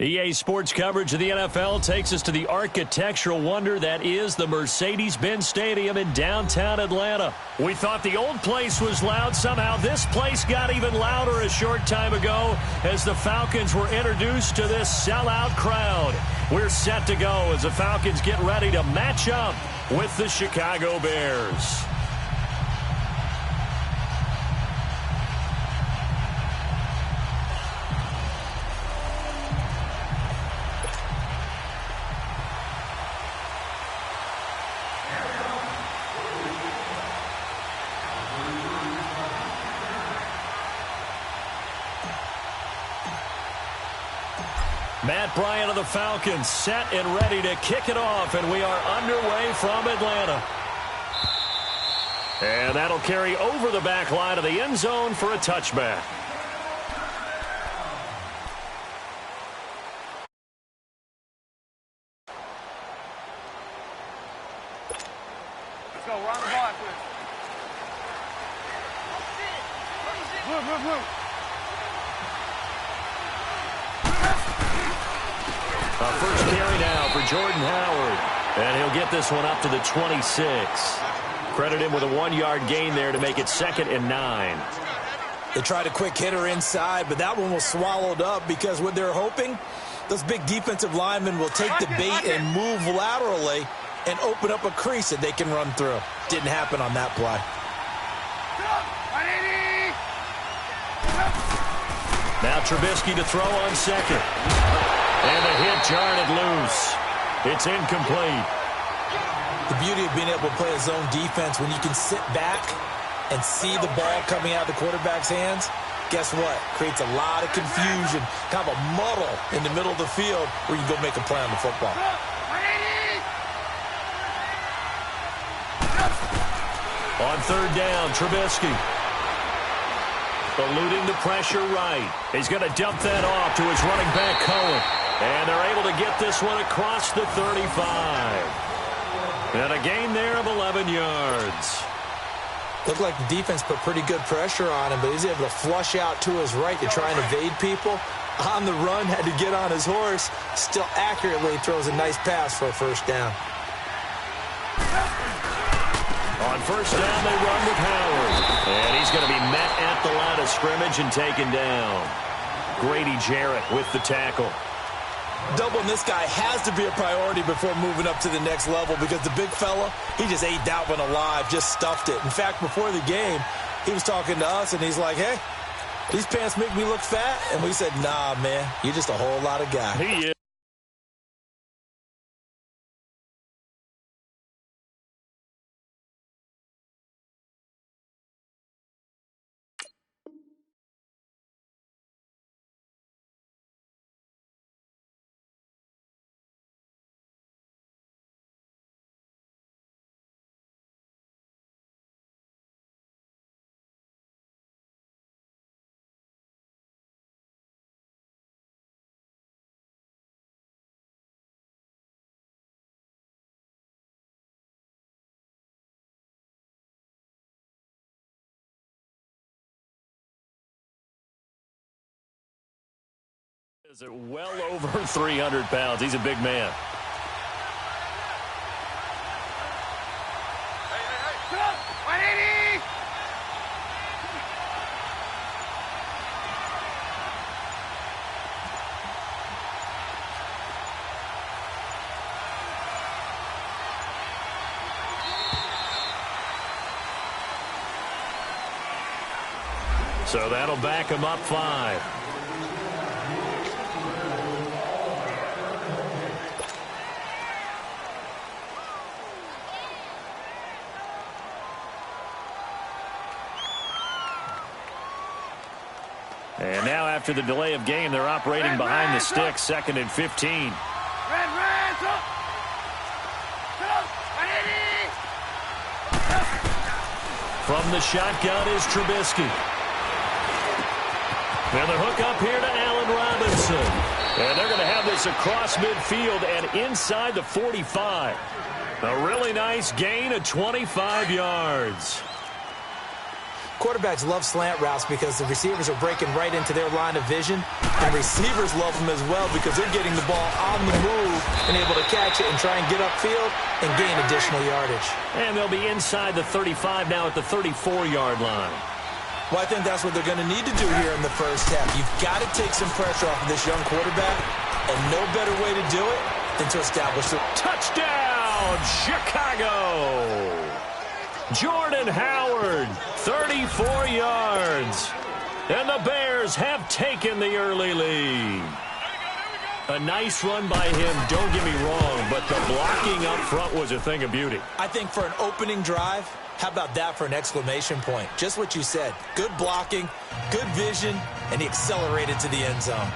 EA Sports coverage of the NFL takes us to the architectural wonder that is the Mercedes-Benz Stadium in downtown Atlanta. We thought the old place was loud. Somehow this place got even louder a short time ago as the Falcons were introduced to this sellout crowd. We're set to go as the Falcons get ready to match up with the Chicago Bears. Matt Bryant of the Falcons set and ready to kick it off, and we are underway from Atlanta. And that'll carry over the back line of the end zone for a touchback. Let's go, run the ball, please. Move. First carry now for Jordan Howard. And he'll get this one up to the 26. Credit him with a 1-yard gain there to make it 2nd and 9. They tried a quick hitter inside, but that one was swallowed up because what they're hoping, those big defensive linemen will take the bait and move laterally and open up a crease that they can run through. Didn't happen on that play. Now Trubisky to throw on second. And the hit jarred loose. It's incomplete. The beauty of being able to play a zone defense when you can sit back and see the ball coming out of the quarterback's hands, guess what? Creates a lot of confusion, kind of a muddle in the middle of the field where you go make a play on the football. On 3rd down, Trubisky. Eluding the pressure right. He's going to dump that off to his running back, Cohen. And they're able to get this one across the 35. And a gain there of 11 yards. Looked like the defense put pretty good pressure on him, but he's able to flush out to his right to try and evade people. On the run, had to get on his horse. Still accurately throws a nice pass for a 1st down. On 1st down, they run with Howard. And he's going to be met at the line of scrimmage and taken down. Grady Jarrett with the tackle. Doubling this guy has to be a priority before moving up to the next level because the big fella, he just ate that one alive, just stuffed it. In fact, before the game, he was talking to us, and he's like, hey, these pants make me look fat. And we said, nah, man, you're just a whole lot of guy. He is. Is it well over 300 pounds. He's a big man. So that'll back him up 5. And now after the delay of game, they're operating behind the sticks, 2nd and 15. From the shotgun is Trubisky. And the hook up here to Allen Robinson. And they're going to have this across midfield and inside the 45. A really nice gain of 25 yards. Quarterbacks love slant routes because the receivers are breaking right into their line of vision, and receivers love them as well because they're getting the ball on the move and able to catch it and try and get upfield and gain additional yardage. And they'll be inside the 35 now at the 34-yard line. Well, I think that's what they're going to need to do here in the first half. You've got to take some pressure off of this young quarterback, and no better way to do it than to establish it. Touchdown, Chicago! Jordan Howard, 34 yards. And the Bears have taken the early lead. A nice run by him, don't get me wrong, but the blocking up front was a thing of beauty. I think for an opening drive, how about that for an exclamation point? Just what you said. Good blocking, good vision, and he accelerated to the end zone.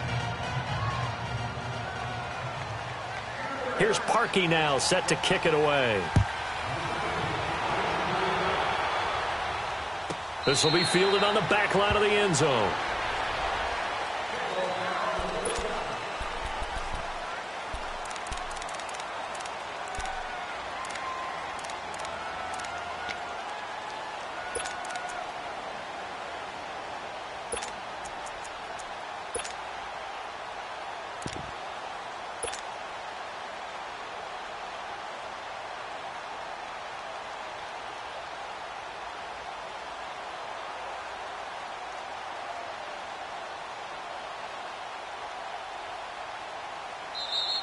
Here's Parkey now, set to kick it away. This will be fielded on the back line of the end zone.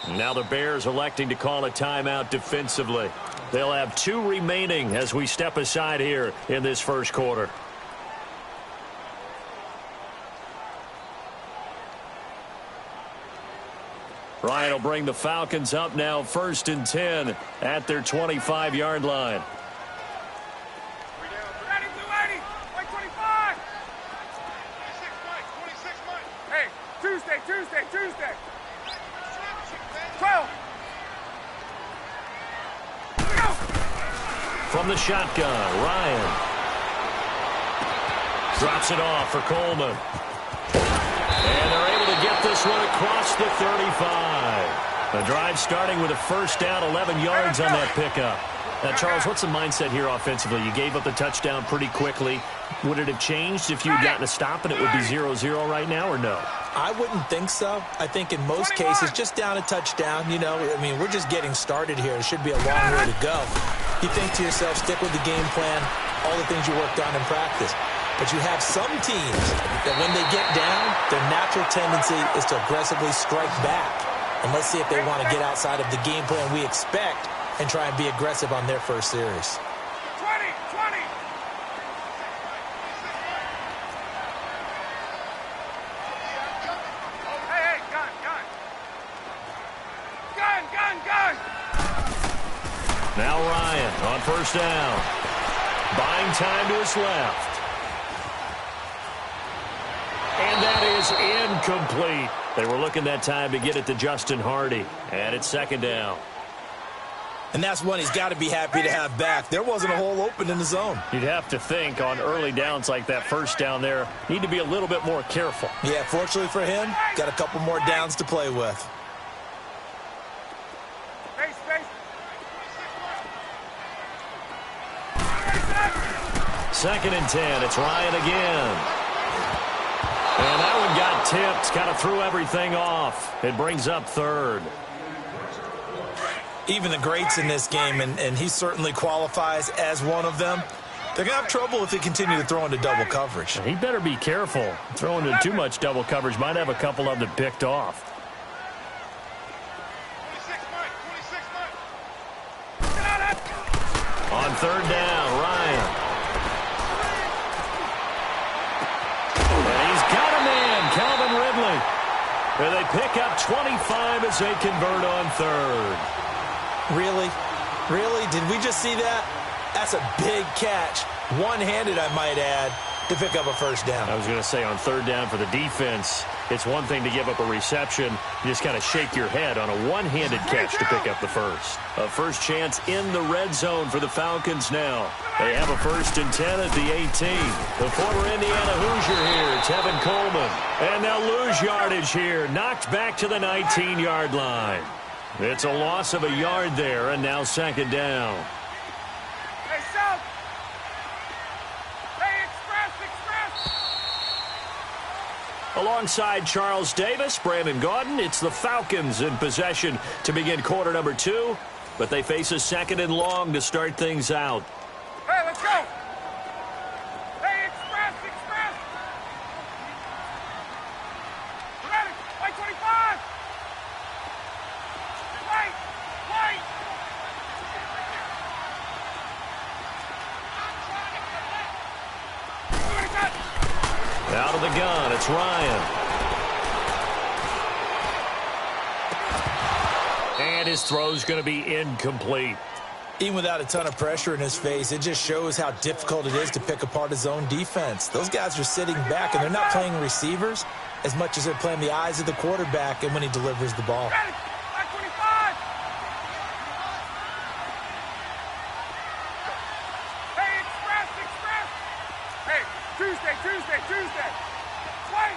Now the Bears electing to call a timeout defensively. They'll have 2 remaining as we step aside here in this first quarter. Ryan will bring the Falcons up now 1st and 10 at their 25-yard line. Ready, 280, 125. Hey, Tuesday. 12. From the shotgun, Ryan drops it off for Coleman. And they're able to get this one across the 35. The drive starting with a first down, 11 yards on that pickup. Now, Charles, what's the mindset here offensively? You gave up the touchdown pretty quickly. Would it have changed if you had gotten a stop and it would be 0-0 right now, or no? I wouldn't think so. I think in most cases, just down a touchdown, you know, I mean, we're just getting started here. It should be a long way to go. You think to yourself, stick with the game plan, all the things you worked on in practice. But you have some teams that when they get down, their natural tendency is to aggressively strike back. And let's see if they want to get outside of the game plan we expect and try and be aggressive on their first series. 20. Hey, gun. Now Ryan on first down. Buying time to his left. And that is incomplete. They were looking that time to get it to Justin Hardy. And it's 2nd down. And that's one he's got to be happy to have back. There wasn't a hole open in the zone. You'd have to think on early downs like that first down there, need to be a little bit more careful. Yeah, fortunately for him, got a couple more downs to play with. Space. 2nd and 10. It's Ryan again. And that one got tipped. Kind of threw everything off. It brings up 3rd. Even the greats in this game, and he certainly qualifies as one of them, they're going to have trouble if they continue to throw into double coverage. He better be careful. Throwing into too much double coverage might have a couple of them picked off. 26. On 3rd down, Ryan. And he's got a man, Calvin Ridley. And they pick up 25 as they convert on 3rd. Really? Did we just see that? That's a big catch. One-handed, I might add, to pick up a first down. I was going to say on 3rd down for the defense, it's one thing to give up a reception. You just kind of shake your head on a one-handed catch to pick up the first. A first chance in the red zone for the Falcons now. They have a 1st and 10 at the 18. The former Indiana Hoosier here, Tevin Coleman. And they'll lose yardage here. Knocked back to the 19-yard line. It's a loss of a yard there, and now 2nd down. Hey, South. Hey, Express. Alongside Charles Davis, Brandon Gaudin, it's the Falcons in possession to begin quarter number 2, but they face a 2nd and long to start things out. Hey, let's go. Hey, express. Ready, white 25. White. Out of the gun, it's Ryan. And his throw's going to be incomplete. Even without a ton of pressure in his face, it just shows how difficult it is to pick apart his own defense. Those guys are sitting back, and they're not playing receivers as much as they're playing the eyes of the quarterback and when he delivers the ball. Ready, white 25. Hey, express. Hey, Tuesday. White.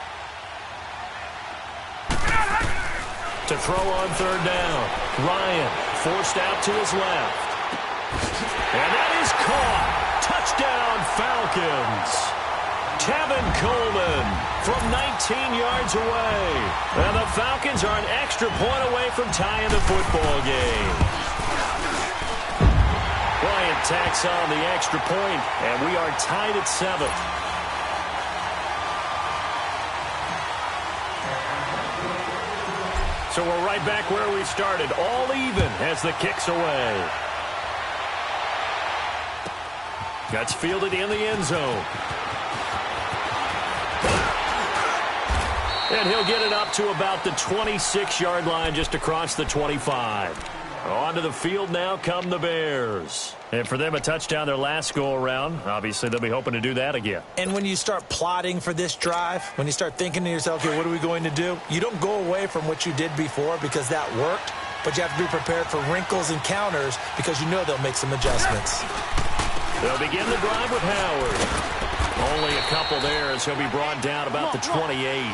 To throw on 3rd down. Ryan forced out to his left. And that is caught. Touchdown, Falcons. Tevin Coleman from 19 yards away. And the Falcons are an extra point away from tying the football game. Bryant tacks on the extra point, and we are tied at 7. So we're right back where we started, all even as the kick's away. That's fielded in the end zone. And he'll get it up to about the 26-yard line, just across the 25. Onto the field now come the Bears. And for them, a touchdown their last go-around. Obviously, they'll be hoping to do that again. And when you start plotting for this drive, when you start thinking to yourself, okay, what are we going to do? You don't go away from what you did before because that worked, but you have to be prepared for wrinkles and counters because you know they'll make some adjustments. They'll begin the drive with Howard. Only a couple there as he'll be brought down about the 28.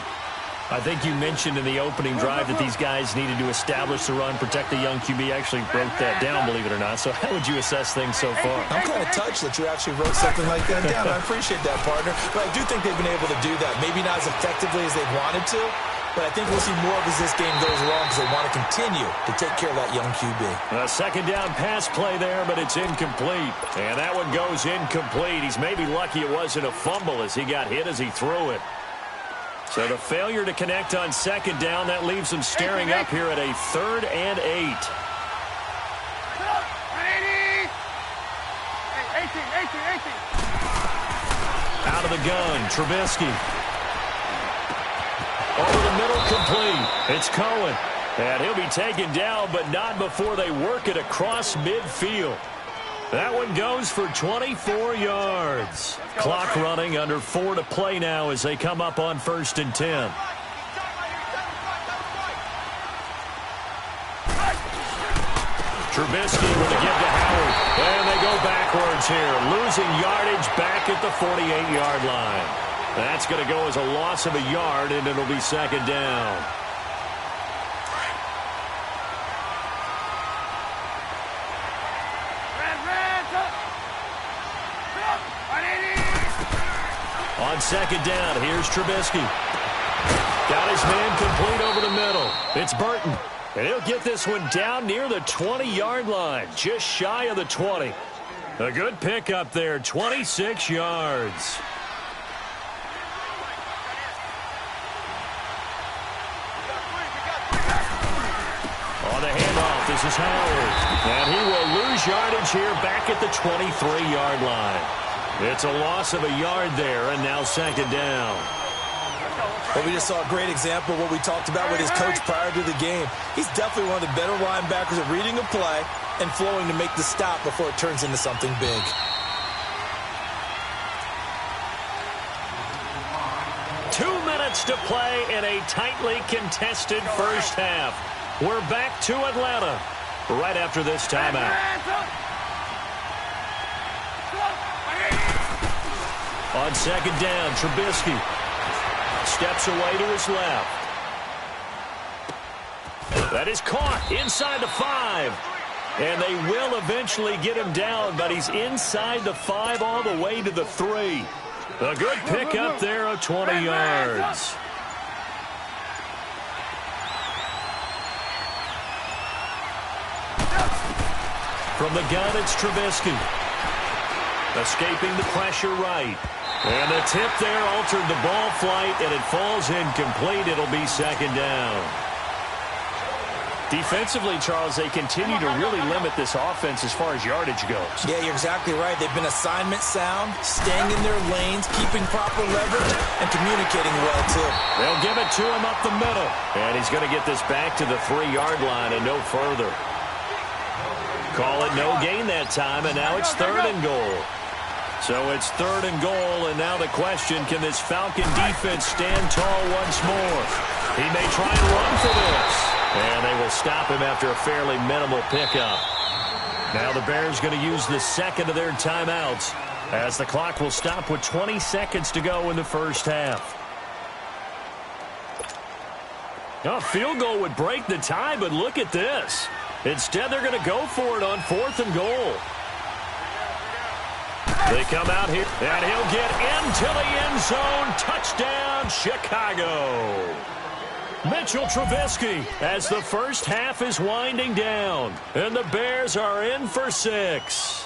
I think you mentioned in the opening drive that these guys needed to establish the run, protect the young QB. Actually wrote that down, believe it or not. So how would you assess things so far? I'm kind of touched that you actually wrote something like that down. I appreciate that, partner. But I do think they've been able to do that. Maybe not as effectively as they wanted to, but I think we'll see more of as this game goes along because they want to continue to take care of that young QB. A 2nd down pass play there, but it's incomplete. And that one goes incomplete. He's maybe lucky it wasn't a fumble as he got hit as he threw it. So the failure to connect on 2nd down, that leaves them staring up here at a 3rd and 8. Hey, 18. Out of the gun, Trubisky. Over the middle, complete. It's Cohen. And he'll be taken down, but not before they work it across midfield. That one goes for 24 yards. Clock running, under 4 to play now as they come up on 1st and 10. Trubisky with a give to Howard. And they go backwards here, losing yardage back at the 48-yard line. That's going to go as a loss of a yard, and it'll be 2nd down. On 2nd down, here's Trubisky. Got his man complete over the middle. It's Burton. And he'll get this one down near the 20-yard line, just shy of the 20. A good pickup there, 26 yards. On the handoff, this is Howard. And he will lose yardage here back at the 23-yard line. It's a loss of a yard there, and now 2nd down. Well, we just saw a great example of what we talked about with his coach prior to the game. He's definitely one of the better linebackers at reading a play and flowing to make the stop before it turns into something big. Two minutes to play in a tightly contested first half. We're back to Atlanta right after this timeout. On 2nd down, Trubisky steps away to his left. That is caught inside the 5. And they will eventually get him down, but he's inside the 5 all the way to the 3. A good pickup there of 20 yards. From the gun, it's Trubisky. Escaping the pressure right. And the tip there altered the ball flight, and it falls incomplete. It'll be second down. Defensively, Charles, they continue to really limit this offense as far as yardage goes. Yeah, you're exactly right. They've been assignment sound, staying in their lanes, keeping proper leverage, and communicating well, too. They'll give it to him up the middle. And he's going to get this back to the 3-yard line and no further. Call it no gain that time, and now it's 3rd and goal. So it's 3rd and goal, and now the question, can this Falcon defense stand tall once more? He may try and run for this. And they will stop him after a fairly minimal pickup. Now the Bears going to use the second of their timeouts as the clock will stop with 20 seconds to go in the first half. A field goal would break the tie, but look at this. Instead, they're going to go for it on 4th and goal. They come out here, and he'll get into the end zone. Touchdown, Chicago. Mitchell Trubisky as the first half is winding down. And the Bears are in for 6.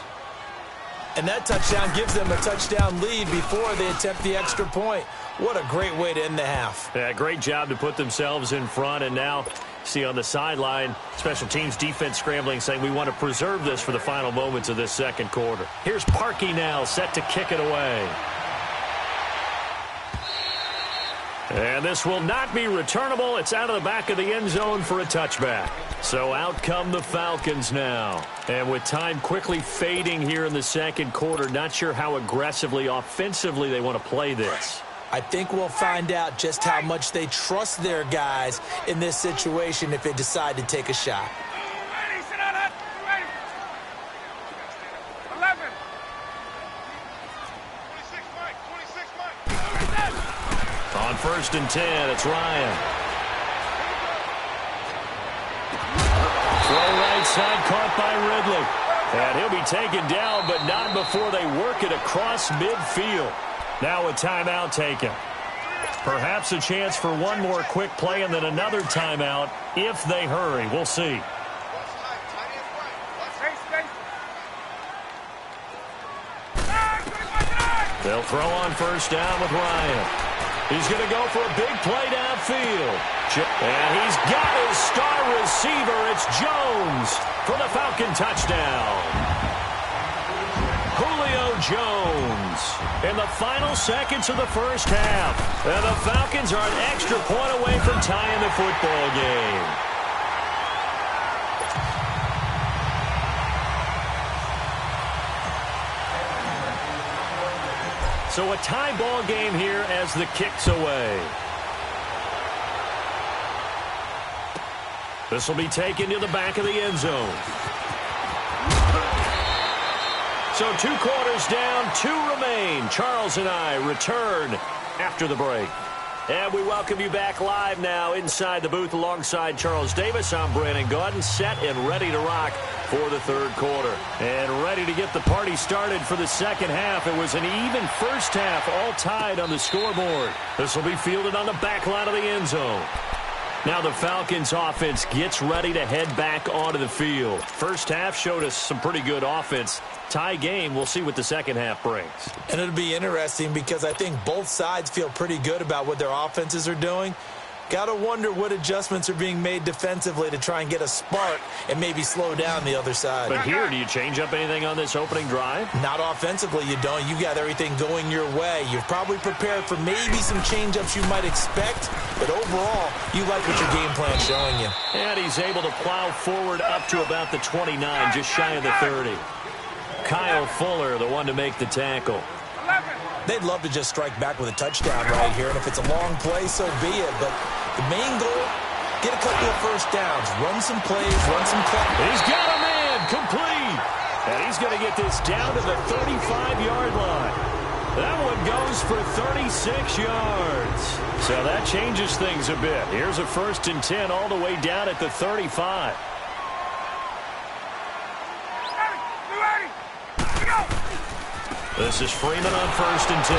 And that touchdown gives them a touchdown lead before they attempt the extra point. What a great way to end the half. Yeah, great job to put themselves in front. And now, see on the sideline, special teams defense scrambling, saying we want to preserve this for the final moments of this second quarter. Here's Parkey now, set to kick it away. And this will not be returnable. It's out of the back of the end zone for a touchback. So out come the Falcons now. And with time quickly fading here in the second quarter, not sure how aggressively, offensively they want to play this. I think we'll find out just how much they trust their guys in this situation if they decide to take a shot. Ready, sit down, ready. 11. 26, Mike. On 1st and 10, it's Ryan. Throw right side, caught by Ridley. And he'll be taken down, but not before they work it across midfield. Now a timeout taken. Perhaps a chance for one more quick play and then another timeout if they hurry. We'll see. They'll throw on 1st down with Ryan. He's going to go for a big play downfield. And he's got his star receiver. It's Jones for the Falcon touchdown. Julio Jones in the final seconds of the first half. And the Falcons are an extra point away from tying the football game. So a tie ball game here as the kick's away. This will be taken to the back of the end zone. So 2 quarters down, 2 remain. Charles and I return after the break. And we welcome you back live now inside the booth alongside Charles Davis. I'm Brandon Gaudin, set and ready to rock for the 3rd quarter. And ready to get the party started for the second half. It was an even first half, all tied on the scoreboard. This will be fielded on the back line of the end zone. Now the Falcons offense gets ready to head back onto the field. First half showed us some pretty good offense. Tie game, we'll see what the second half brings. And it'll be interesting because I think both sides feel pretty good about what their offenses are doing. Got to wonder what adjustments are being made defensively to try and get a spark and maybe slow down the other side. But here, do you change up anything on this opening drive? Not offensively, you don't. You got everything going your way. You've probably prepared for maybe some change-ups you might expect, but overall, you like what your game plan's showing you. And he's able to plow forward up to about the 29, just shy of the 30. Kyle Fuller, the one to make the tackle. 11. They'd love to just strike back with a touchdown right here, and if it's a long play, so be it. But the main goal, get a couple of first downs, run some plays, run some plays. He's got a man, complete. And he's going to get this down to the 35-yard line. That one goes for 36 yards. So that changes things a bit. Here's a 1st and 10 all the way down at the 35. This is Freeman on 1st and 10.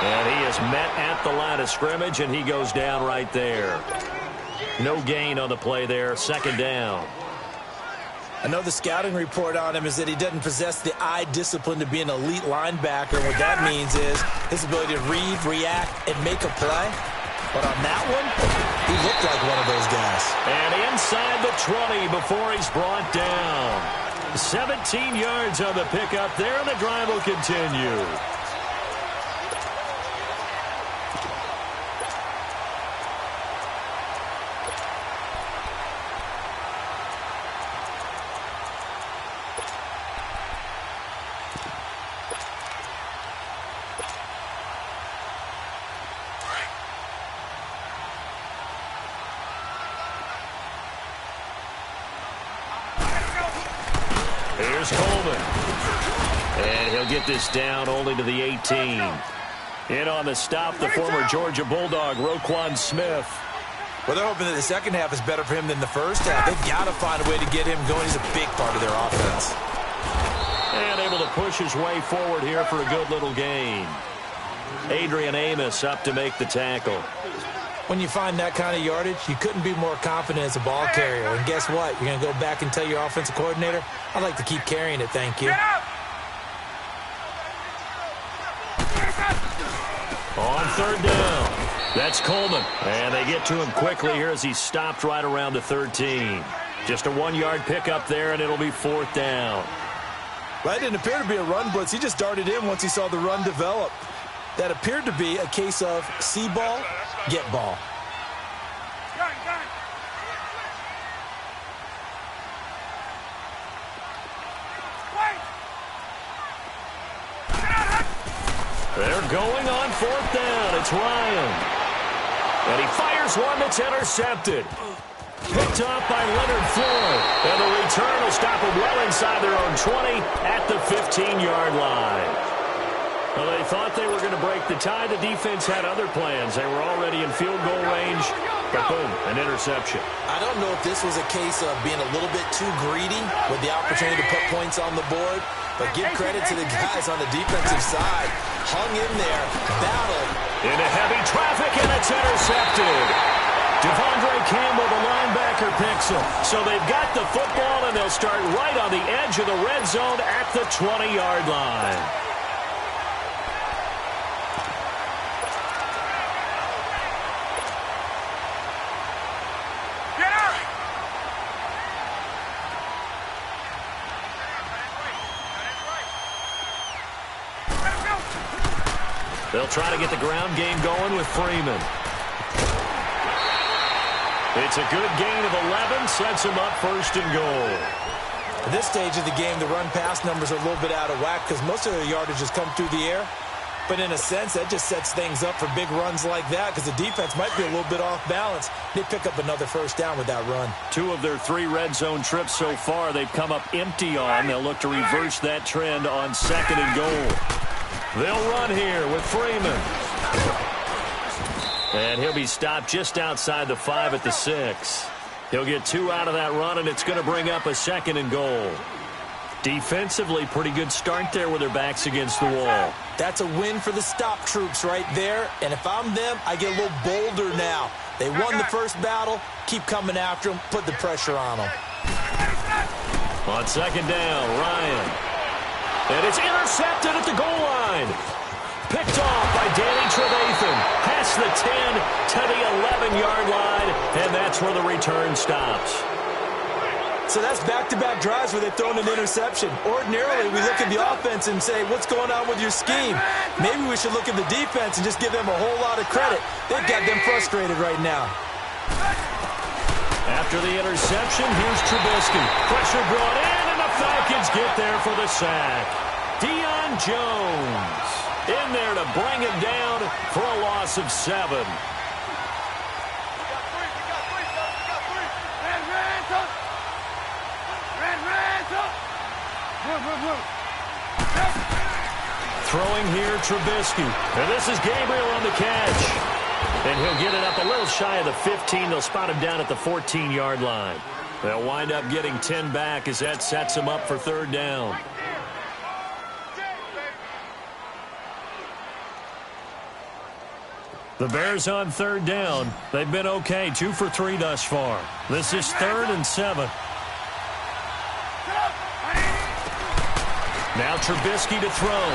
And he is met at the line of scrimmage, and he goes down right there. No gain on the play there, 2nd down. I know the scouting report on him is that he doesn't possess the eye discipline to be an elite linebacker. What that means is his ability to read, react, and make a play. But on that one, he looked like one of those guys. And inside the 20 before he's brought down. 17 yards on the pickup there, and the drive will continue. Here's Coleman. And he'll get this down only to the 18. In on the stop, the former Georgia Bulldog, Roquan Smith. Well, they're hoping that the second half is better for him than the first half. They've got to find a way to get him going. He's a big part of their offense. And able to push his way forward here for a good little gain. Adrian Amos up to make the tackle. When you find that kind of yardage, you couldn't be more confident as a ball carrier. And guess what? You're going to go back and tell your offensive coordinator, I'd like to keep carrying it, thank you. On third down, that's Coleman. And they get to him quickly here as he's stopped right around the 13. Just a 1-yard pickup there, and it'll be fourth down. Well, that didn't appear to be a run blitz. He just darted in once he saw the run develop. That appeared to be a case of see ball, get ball. They're going on fourth down. It's Ryan. And he fires one that's intercepted. Picked off by Leonard Floyd. And the return will stop them well inside their own 20 at the 15-yard line. Well, they thought they were going to break the tie. The defense had other plans. They were already in field goal range. But boom, an interception. I don't know if this was a case of being a little bit too greedy with the opportunity to put points on the board. But give credit to the guys on the defensive side. Hung in there, battled. Into heavy traffic, and it's intercepted. Devondre Campbell, the linebacker, picks him. So they've got the football, and they'll start right on the edge of the red zone at the 20-yard line. They'll try to get the ground game going with Freeman. It's a good gain of 11, sets him up first and goal. At this stage of the game, the run-pass numbers are a little bit out of whack because most of their yardage has come through the air. But in a sense, that just sets things up for big runs like that because the defense might be a little bit off balance. They pick up another first down with that run. 2 of their 3 red zone trips so far, they've come up empty on. They'll look to reverse that trend on second and goal. They'll run here with Freeman. And he'll be stopped just outside the 5 at the 6. He'll get 2 out of that run, and it's going to bring up a second and goal. Defensively, pretty good start there with their backs against the wall. That's a win for the stop troops right there. And if I'm them, I get a little bolder now. They won the first battle. Keep coming after them. Put the pressure on them. On second down, Ryan. And it's intercepted at the goal line. Picked off by Danny Trevathan. Past the 10 to the 11-yard line. And that's where the return stops. So that's back-to-back drives where they've thrown an interception. Ordinarily, we look at the offense and say, what's going on with your scheme? Maybe we should look at the defense and just give them a whole lot of credit. They've got them frustrated right now. After the interception, here's Trubisky. Pressure brought in, and the Falcons get there for the sack. Deion Jones in there to bring him down for a loss of 7. Throwing here, Trubisky. And this is Gabriel on the catch. And he'll get it up a little shy of the 15. They'll spot him down at the 14-yard line. They'll wind up getting 10 back as that sets him up for third down. The Bears on third down. They've been okay, 2 for 3 thus far. This is 3rd and 7. Now Trubisky to throw.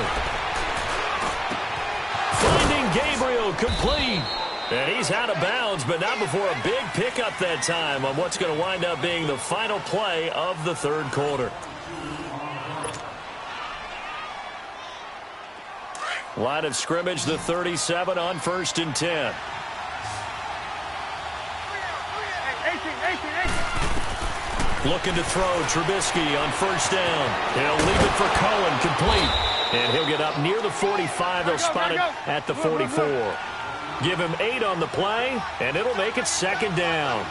Finding Gabriel, complete. And he's out of bounds, but not before a big pickup that time on what's going to wind up being the final play of the third quarter. Line of scrimmage, the 37 on 1st and 10. Looking to throw, Trubisky on 1st down. He'll leave it for Cohen, complete. And he'll get up near the 45. They'll spot it at the 44. Give him 8 on the play, and it'll make it 2nd down.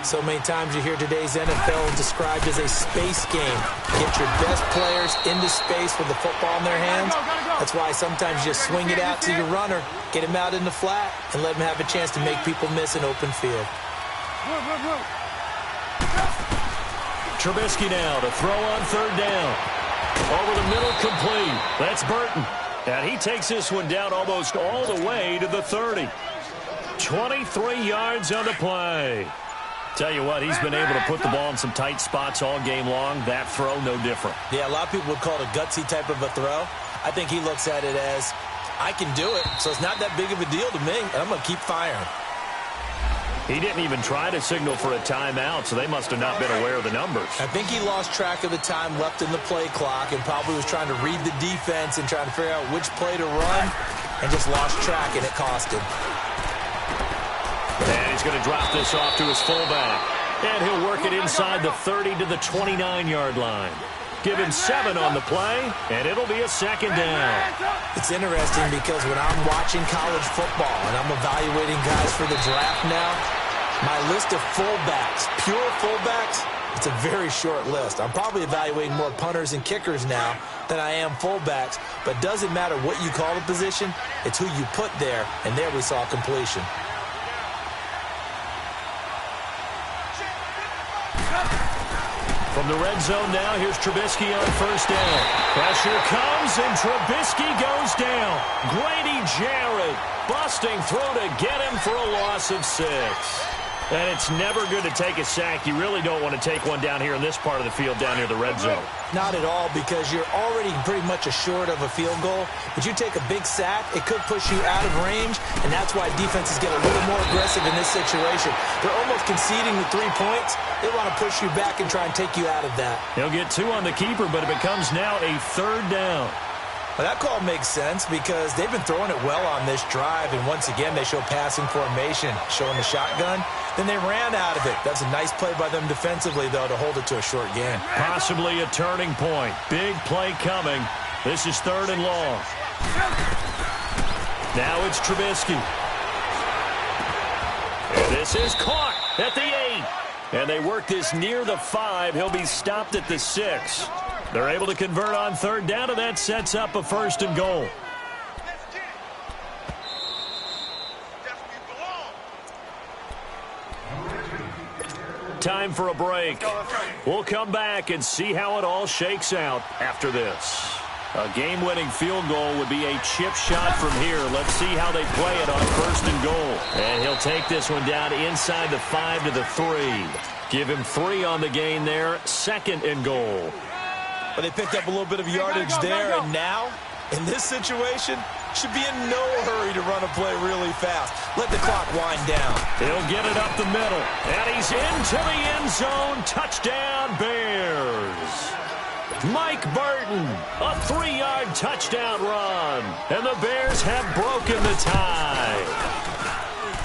So many times you hear today's NFL described as a space game. Get your best players into space with the football in their hands. That's why sometimes you just swing it out to your runner, get him out in the flat, and let him have a chance to make people miss an open field. Trubisky now to throw on 3rd down. Over the middle, complete. That's Burton. And he takes this one down almost all the way to the 30. 23 yards on the play. Tell you what, he's been able to put the ball in some tight spots all game long. That throw, no different. Yeah, a lot of people would call it a gutsy type of a throw. I think he looks at it as, I can do it, so it's not that big of a deal to me, and I'm going to keep firing. He didn't even try to signal for a timeout, so they must have not been aware of the numbers. I think he lost track of the time left in the play clock and probably was trying to read the defense and trying to figure out which play to run and just lost track, and it cost him. And he's going to drop this off to his fullback. And he'll work it inside the 30 to the 29-yard line. Give him 7 on the play, and it'll be a 2nd down. It's interesting because when I'm watching college football and I'm evaluating guys for the draft now, my list of fullbacks, pure fullbacks, it's a very short list. I'm probably evaluating more punters and kickers now than I am fullbacks, but it doesn't matter what you call the position, it's who you put there, and there we saw completion. From the red zone now, here's Trubisky on 1st down. Pressure comes, and Trubisky goes down. Grady Jarrett busting through to get him for a loss of 6. And it's never good to take a sack. You really don't want to take one down here in this part of the field down near the red zone. Not at all, because you're already pretty much assured of a field goal. But you take a big sack, it could push you out of range, and that's why defenses get a little more aggressive in this situation. They're almost conceding the 3 points. They want to push you back and try and take you out of that. He'll get 2 on the keeper, but it becomes now a 3rd down. Well, that call makes sense because they've been throwing it well on this drive, and once again, they show passing formation, showing the shotgun. Then they ran out of it. That's a nice play by them defensively, though, to hold it to a short game. Possibly a turning point. Big play coming. This is 3rd and long. Now it's Trubisky. And this is caught at the 8. And they work this near the 5. He'll be stopped at the 6. They're able to convert on 3rd down, and that sets up a 1st and goal. Time for a break. We'll come back and see how it all shakes out after this. A game-winning field goal would be a chip shot from here. Let's see how they play it on 1st and goal. And he'll take this one down inside the 5 to the 3. Give him 3 on the gain there. 2nd and goal. But they picked up a little bit of yardage there, and now, in this situation, should be in no hurry to run a play really fast. Let the clock wind down. He'll get it up the middle, and he's into the end zone. Touchdown, Bears. Mike Burton, a 3-yard touchdown run, and the Bears have broken the tie.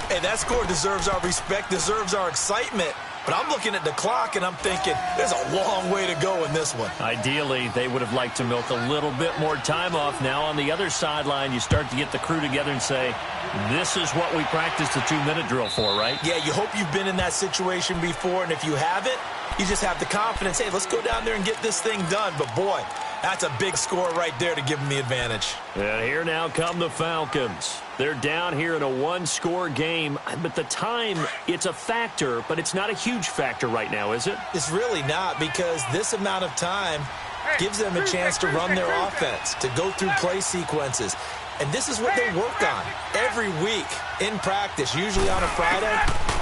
Hey, that score deserves our respect, deserves our excitement. But I'm looking at the clock, and I'm thinking, there's a long way to go in this one. Ideally, they would have liked to milk a little bit more time off. Now, on the other sideline, you start to get the crew together and say, this is what we practiced the 2-minute drill for, right? Yeah, you hope you've been in that situation before, and if you haven't, you just have the confidence, hey, let's go down there and get this thing done. But, boy, that's a big score right there to give them the advantage. And here now come the Falcons. They're down here in a 1-score game, but the time, it's a factor, but it's not a huge factor right now, is it? It's really not, because this amount of time gives them a chance to run their offense, to go through play sequences. And this is what they work on every week in practice, usually on a Friday.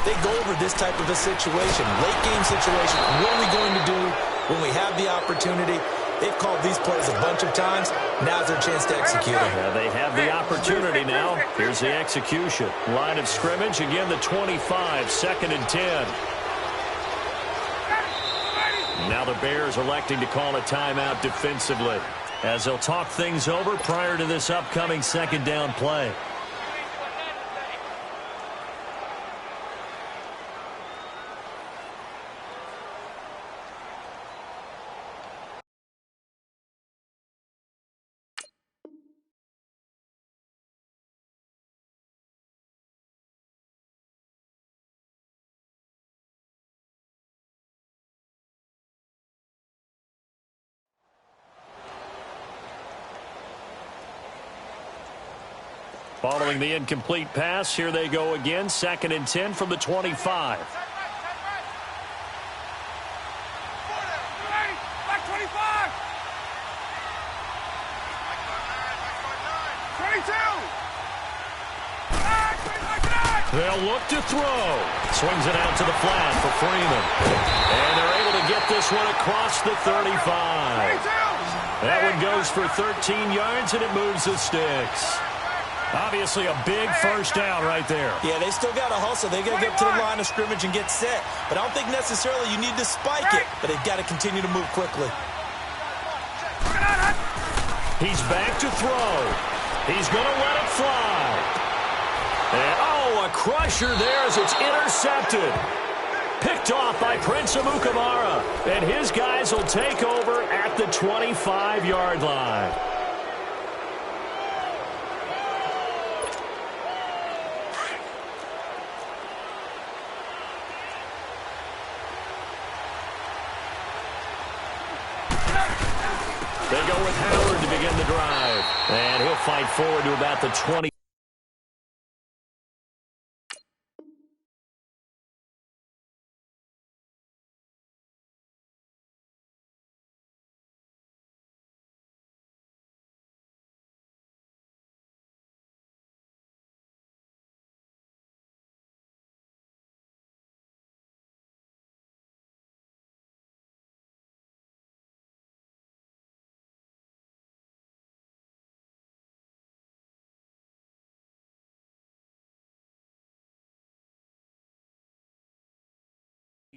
They go over this type of a situation, late game situation. What are we going to do when we have the opportunity? They've called these plays a bunch of times. Now's their chance to execute them. Yeah, they have the opportunity now. Here's the execution. Line of scrimmage, again the 25, 2nd and 10. Now the Bears electing to call a timeout defensively as they'll talk things over prior to this upcoming 2nd down play. Following the incomplete pass, here they go again. 2nd and 10 from the 25. They'll look to throw. Swings it out to the flat for Freeman. And they're able to get this one across the 35. That one goes for 13 yards, and it moves the sticks. Obviously a big first down right there. Yeah, they still got to hustle. They got to get to the line of scrimmage and get set. But I don't think necessarily you need to spike it. But they've got to continue to move quickly. He's back to throw. He's going to let it fly. And, oh, a crusher there as it's intercepted. Picked off by Prince Amukamara. And his guys will take over at the 25-yard line. They go with Howard to begin the drive. And he'll fight forward to about the 20.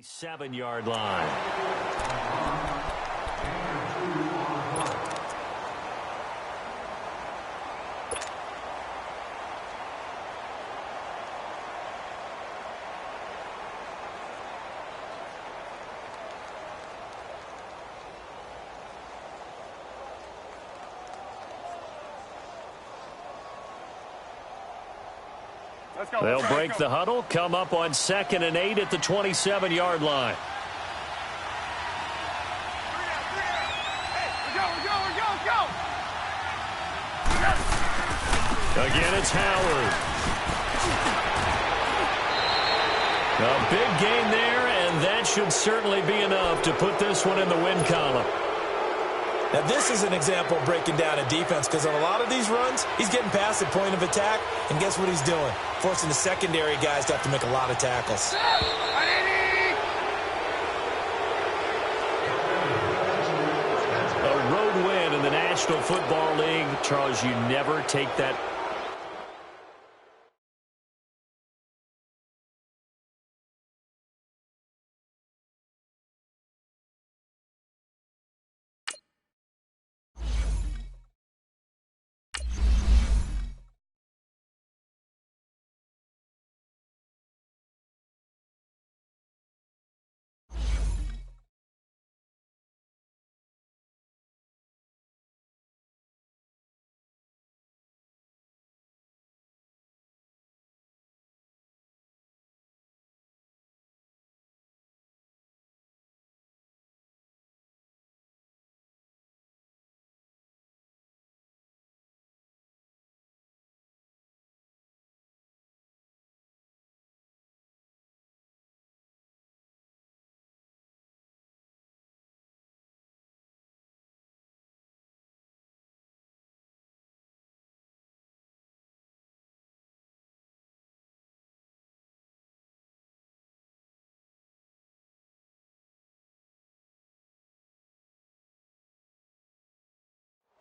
Seven-yard line. They'll break the huddle, come up on 2nd and 8 at the 27-yard line. Again, it's Howard. A big gain there, and that should certainly be enough to put this one in the win column. Now, this is an example of breaking down a defense because on a lot of these runs, he's getting past the point of attack, and guess what he's doing? Forcing the secondary guys to have to make a lot of tackles. A road win in the National Football League. Charles, you never take that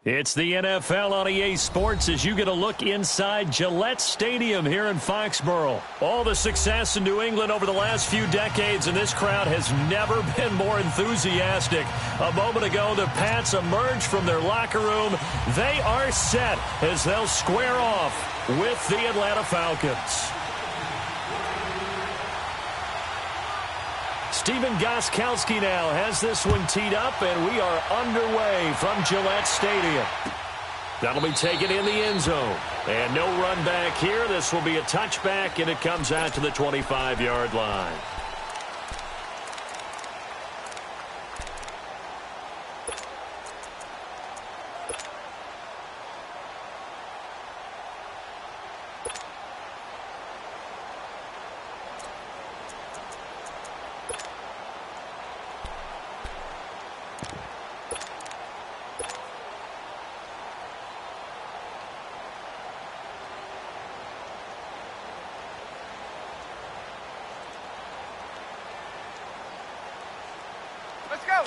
It's the NFL on EA Sports as you get a look inside Gillette Stadium here in Foxborough. All the success in New England over the last few decades, and this crowd has never been more enthusiastic. A moment ago, the Pats emerged from their locker room. They are set as they'll square off with the Atlanta Falcons. Stephen Gostkowski now has this one teed up, and we are underway from Gillette Stadium. That'll be taken in the end zone. And no run back here. This will be a touchback, and it comes out to the 25-yard line. Let's go.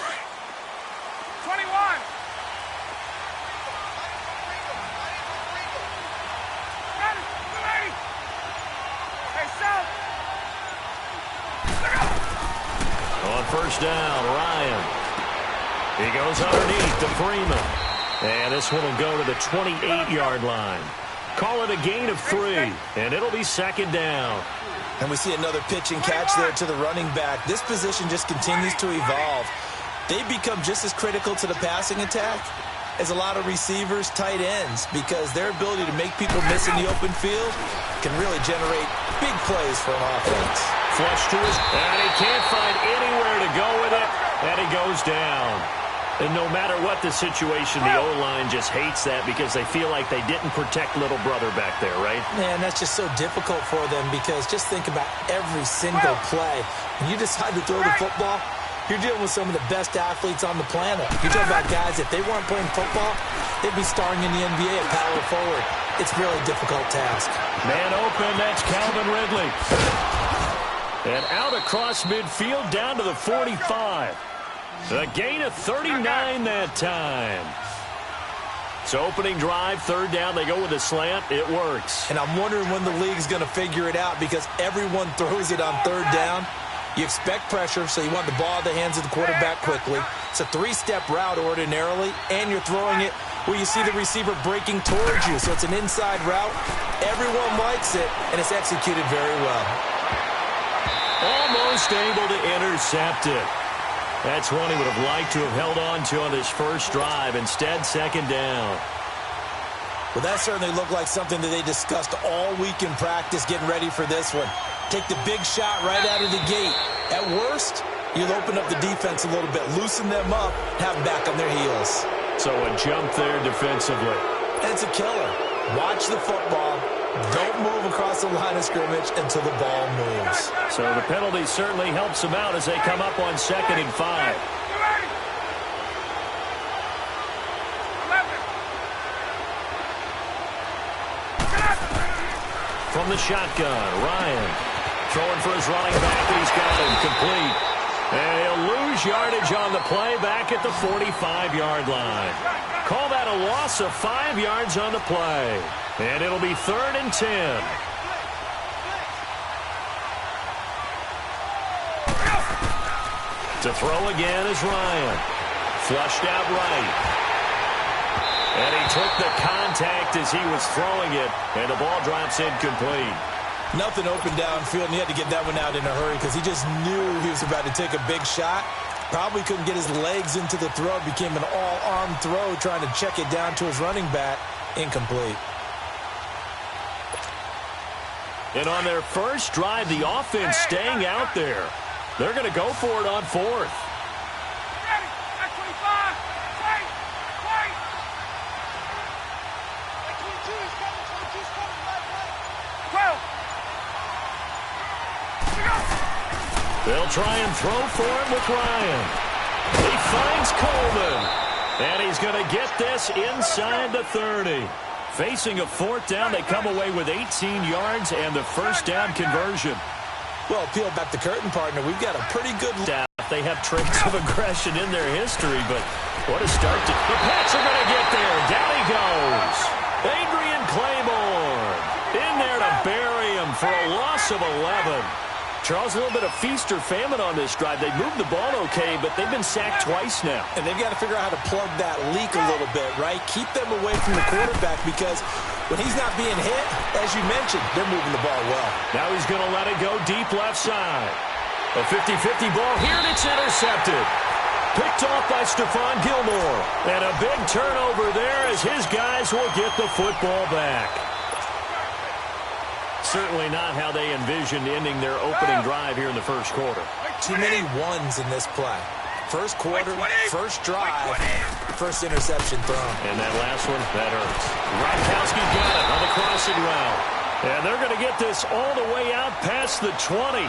21. Hey, South. On first down, Ryan. He goes underneath to Freeman. And this one will go to the 28-yard line. Call it a gain of 3, and it'll be second down. And we see another pitch and catch there to the running back. This position just continues to evolve. They become just as critical to the passing attack as a lot of receivers, tight ends, because their ability to make people miss in the open field can really generate big plays for an offense. Flush to his, and he can't find anywhere to go with it, and he goes down. And no matter what the situation, the O-line just hates that because they feel like they didn't protect little brother back there, right? Man, that's just so difficult for them because just think about every single play. When you decide to throw the football, you're dealing with some of the best athletes on the planet. You're talking about guys, if they weren't playing football, they'd be starring in the NBA at power forward. It's really a difficult task. Man open, that's Calvin Ridley. And out across midfield down to the 45. A gain of 39 that time. So opening drive, third down, they go with a slant. It works. And I'm wondering when the league's going to figure it out because everyone throws it on third down. You expect pressure, so you want the ball in the hands of the quarterback quickly. It's a three-step route ordinarily, and you're throwing it where you see the receiver breaking towards you. So it's an inside route. Everyone likes it, and it's executed very well. Almost able to intercept it. That's one he would have liked to have held on to on his first drive. Instead, second down. Well, that certainly looked like something that they discussed all week in practice getting ready for this one. Take the big shot right out of the gate. At worst, you'll open up the defense a little bit, loosen them up, have them back on their heels. So a jump there defensively. And it's a killer. Watch the football. Don't move across the line of scrimmage until the ball moves. So the penalty certainly helps them out as they come up on 2nd and 5. From the shotgun, Ryan throwing for his running back. He's got him complete. And he'll lose yardage on the play back at the 45-yard line. Call that a loss of 5 yards on the play. And it'll be 3rd and 10. To throw again is Ryan. Flushed out right. And he took the contact as he was throwing it. And the ball drops incomplete. Nothing open downfield, and he had to get that one out in a hurry because he just knew he was about to take a big shot. Probably couldn't get his legs into the throw. Became an all-arm throw trying to check it down to his running back. Incomplete. And on their first drive, the offense staying out there. They're going to go for it on 4th. They'll try and throw for him with Ryan. He finds Coleman. And he's going to get this inside the 30. Facing a 4th down, they come away with 18 yards and the first down conversion. Well, peel back the curtain, partner. We've got a pretty good staff half. They have traits of aggression in their history, but what a start. The Pats are going to get there. Down he goes. Adrian Claiborne in there to bury him for a loss of 11. Charles, a little bit of feast or famine on this drive. They moved the ball okay, but they've been sacked twice now. And they've got to figure out how to plug that leak a little bit, right? Keep them away from the quarterback because when he's not being hit, as you mentioned, they're moving the ball well. Now he's going to let it go deep left side. A 50-50 ball here, and it's intercepted. Picked off by Stephon Gilmore. And a big turnover there as his guys will get the football back. Certainly not how they envisioned ending their opening drive here in the first quarter. Too many ones in this play. First quarter, first drive, first interception thrown. And that last one, that hurts. Gronkowski got it on the crossing route. And they're going to get this all the way out past the 20.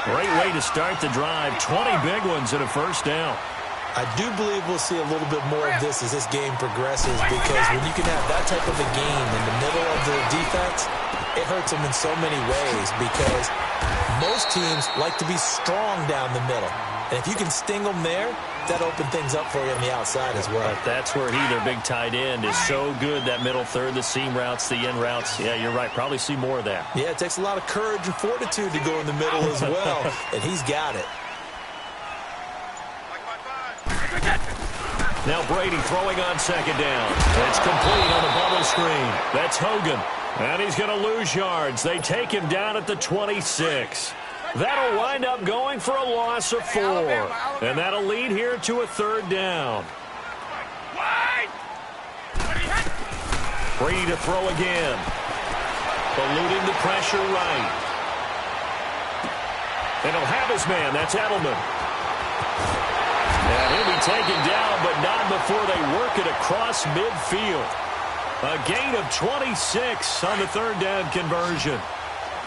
Great way to start the drive. 20 big ones and a first down. I do believe we'll see a little bit more of this as this game progresses because when you can have that type of a game in the middle of the defense, it hurts them in so many ways because most teams like to be strong down the middle. And if you can sting them there, that opens things up for you on the outside as well. But that's where their big tight end, is so good, that middle third, the seam routes, the in routes. Yeah, you're right. Probably see more of that. Yeah, it takes a lot of courage and fortitude to go in the middle as well, and he's got it. Now Brady throwing on second down. It's complete on the bubble screen. That's Hogan. And he's going to lose yards. They take him down at the 26. That'll wind up going for a loss of 4. And that'll lead here to a third down. Brady to throw again. Eluding the pressure right. And he'll have his man. That's Edelman. And he'll be taken down, but not before they work it across midfield. A gain of 26 on the third down conversion.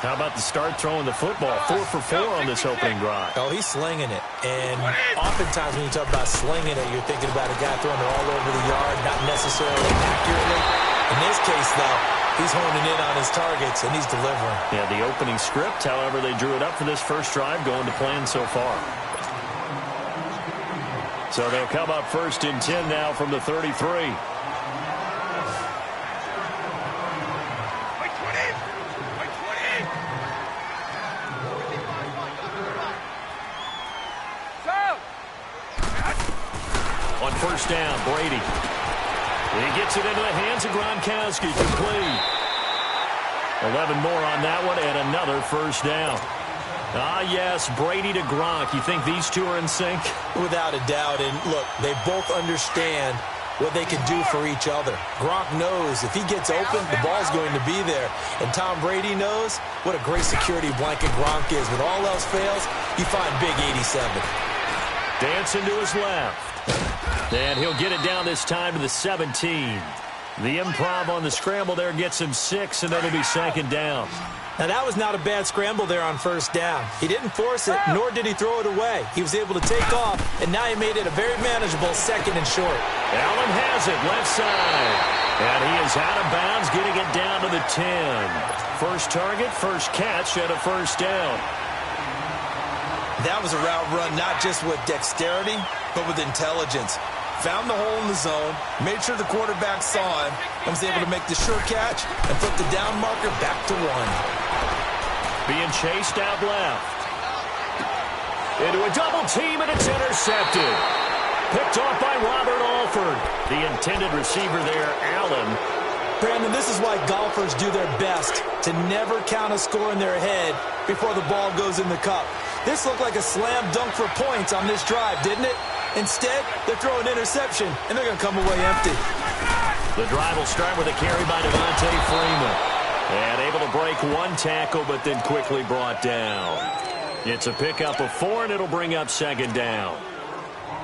How about the start throwing the football? 4 for 4 on this opening drive. Oh, he's slinging it. And oftentimes when you talk about slinging it, you're thinking about a guy throwing it all over the yard, not necessarily accurately. In this case, though, he's honing in on his targets, and he's delivering. Yeah, the opening script, however, they drew it up for this first drive, going to plan so far. So they'll come up first and 10 now from the 33. On first down, Brady. He gets it into the hands of Gronkowski, complete. 11 more on that one, and another first down. Ah, yes, Brady to Gronk. You think these two are in sync? Without a doubt. And look, they both understand what they can do for each other. Gronk knows if he gets open, the ball's going to be there. And Tom Brady knows what a great security blanket Gronk is. When all else fails, you find Big 87. Dancing to his left. And he'll get it down this time to the 17. The improv on the scramble there gets him 6, and it'll be second down. Now, that was not a bad scramble there on first down. He didn't force it, nor did he throw it away. He was able to take off, and now he made it a very manageable second and short. Allen has it left side. And he is out of bounds, getting it down to the 10. First target, first catch, and a first down. That was a route run not just with dexterity, but with intelligence. Found the hole in the zone, made sure the quarterback saw him, and was able to make the sure catch and flip the down marker back to 1. Being chased out left. Into a double team, and it's intercepted. Picked off by Robert Alford. The intended receiver there, Allen. Brandon, this is why golfers do their best to never count a score in their head before the ball goes in the cup. This looked like a slam dunk for points on this drive, didn't it? Instead, they're throwing interception, and they're going to come away empty. The drive will start with a carry by Devontae Freeman. And able to break one tackle, but then quickly brought down. It's a pickup of 4, and it'll bring up second down.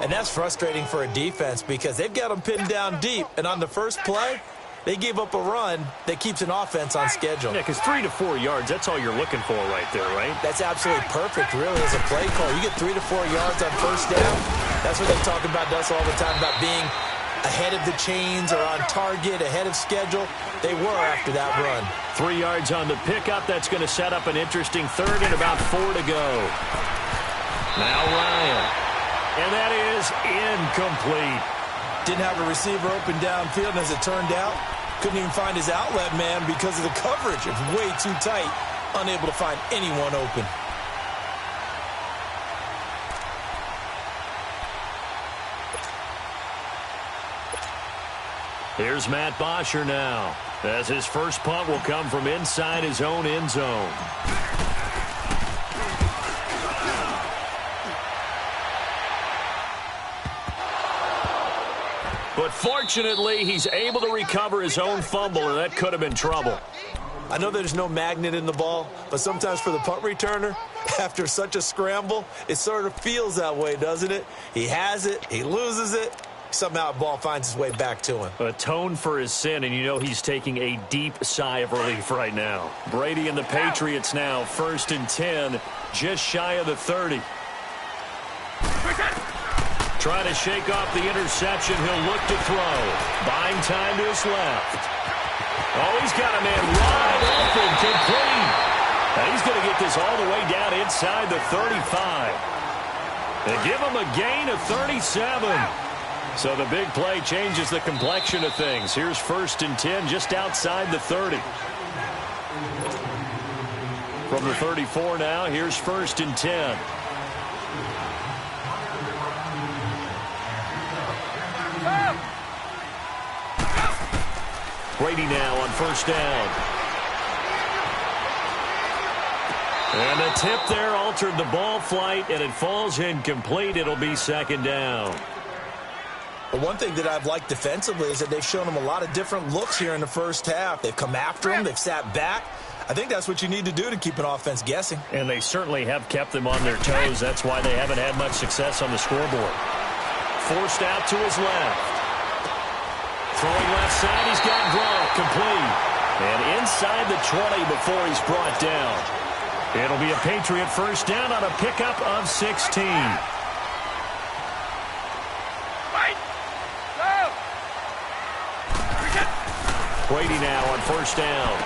And that's frustrating for a defense because they've got them pinned down deep. And on the first play, they gave up a run that keeps an offense on schedule. Yeah, because 3 to 4 yards, that's all you're looking for right there, right? That's absolutely perfect, really, as a play call. You get 3 to 4 yards on first down. That's what they talk about us all the time, about being ahead of the chains or on target, ahead of schedule. They were after that run. 3 yards on the pickup. That's going to set up an interesting third and about 4 to go. Now Ryan. and that is incomplete. Didn't have a receiver open downfield, and as it turned out, couldn't even find his outlet man because of the coverage. It was way too tight, unable to find anyone open. Here's Matt Bosher now, as his first punt will come from inside his own end zone. But fortunately, he's able to recover his own fumble, or that could have been trouble. I know there's no magnet in the ball, but sometimes for the punt returner, after such a scramble, it sort of feels that way, doesn't it? He has it, he loses it, somehow the ball finds its way back to him. Atone for his sin, and you know he's taking a deep sigh of relief right now. Brady and the Patriots now, 1st and 10, just shy of the 30. Trying to shake off the interception. He'll look to throw. Buying time to his left. Oh, he's got a man wide open, complete. Now he's going to get this all the way down inside the 35. They give him a gain of 37. So the big play changes the complexion of things. Here's 1st and 10, just outside the 30. From the 34 now, here's 1st and 10. Brady now on 1st down. And the tip there altered the ball flight, and it falls incomplete. It'll be 2nd down. But one thing that I've liked defensively is that they've shown him a lot of different looks here in the first half. They've come after him. They've sat back. I think that's what you need to do to keep an offense guessing. And they certainly have kept them on their toes. That's why they haven't had much success on the scoreboard. Forced out to his left. Throwing left side, he's got Gronk, complete. And inside the 20 before he's brought down. It'll be a Patriot 1st down on a pickup of 16. Brady now on 1st down.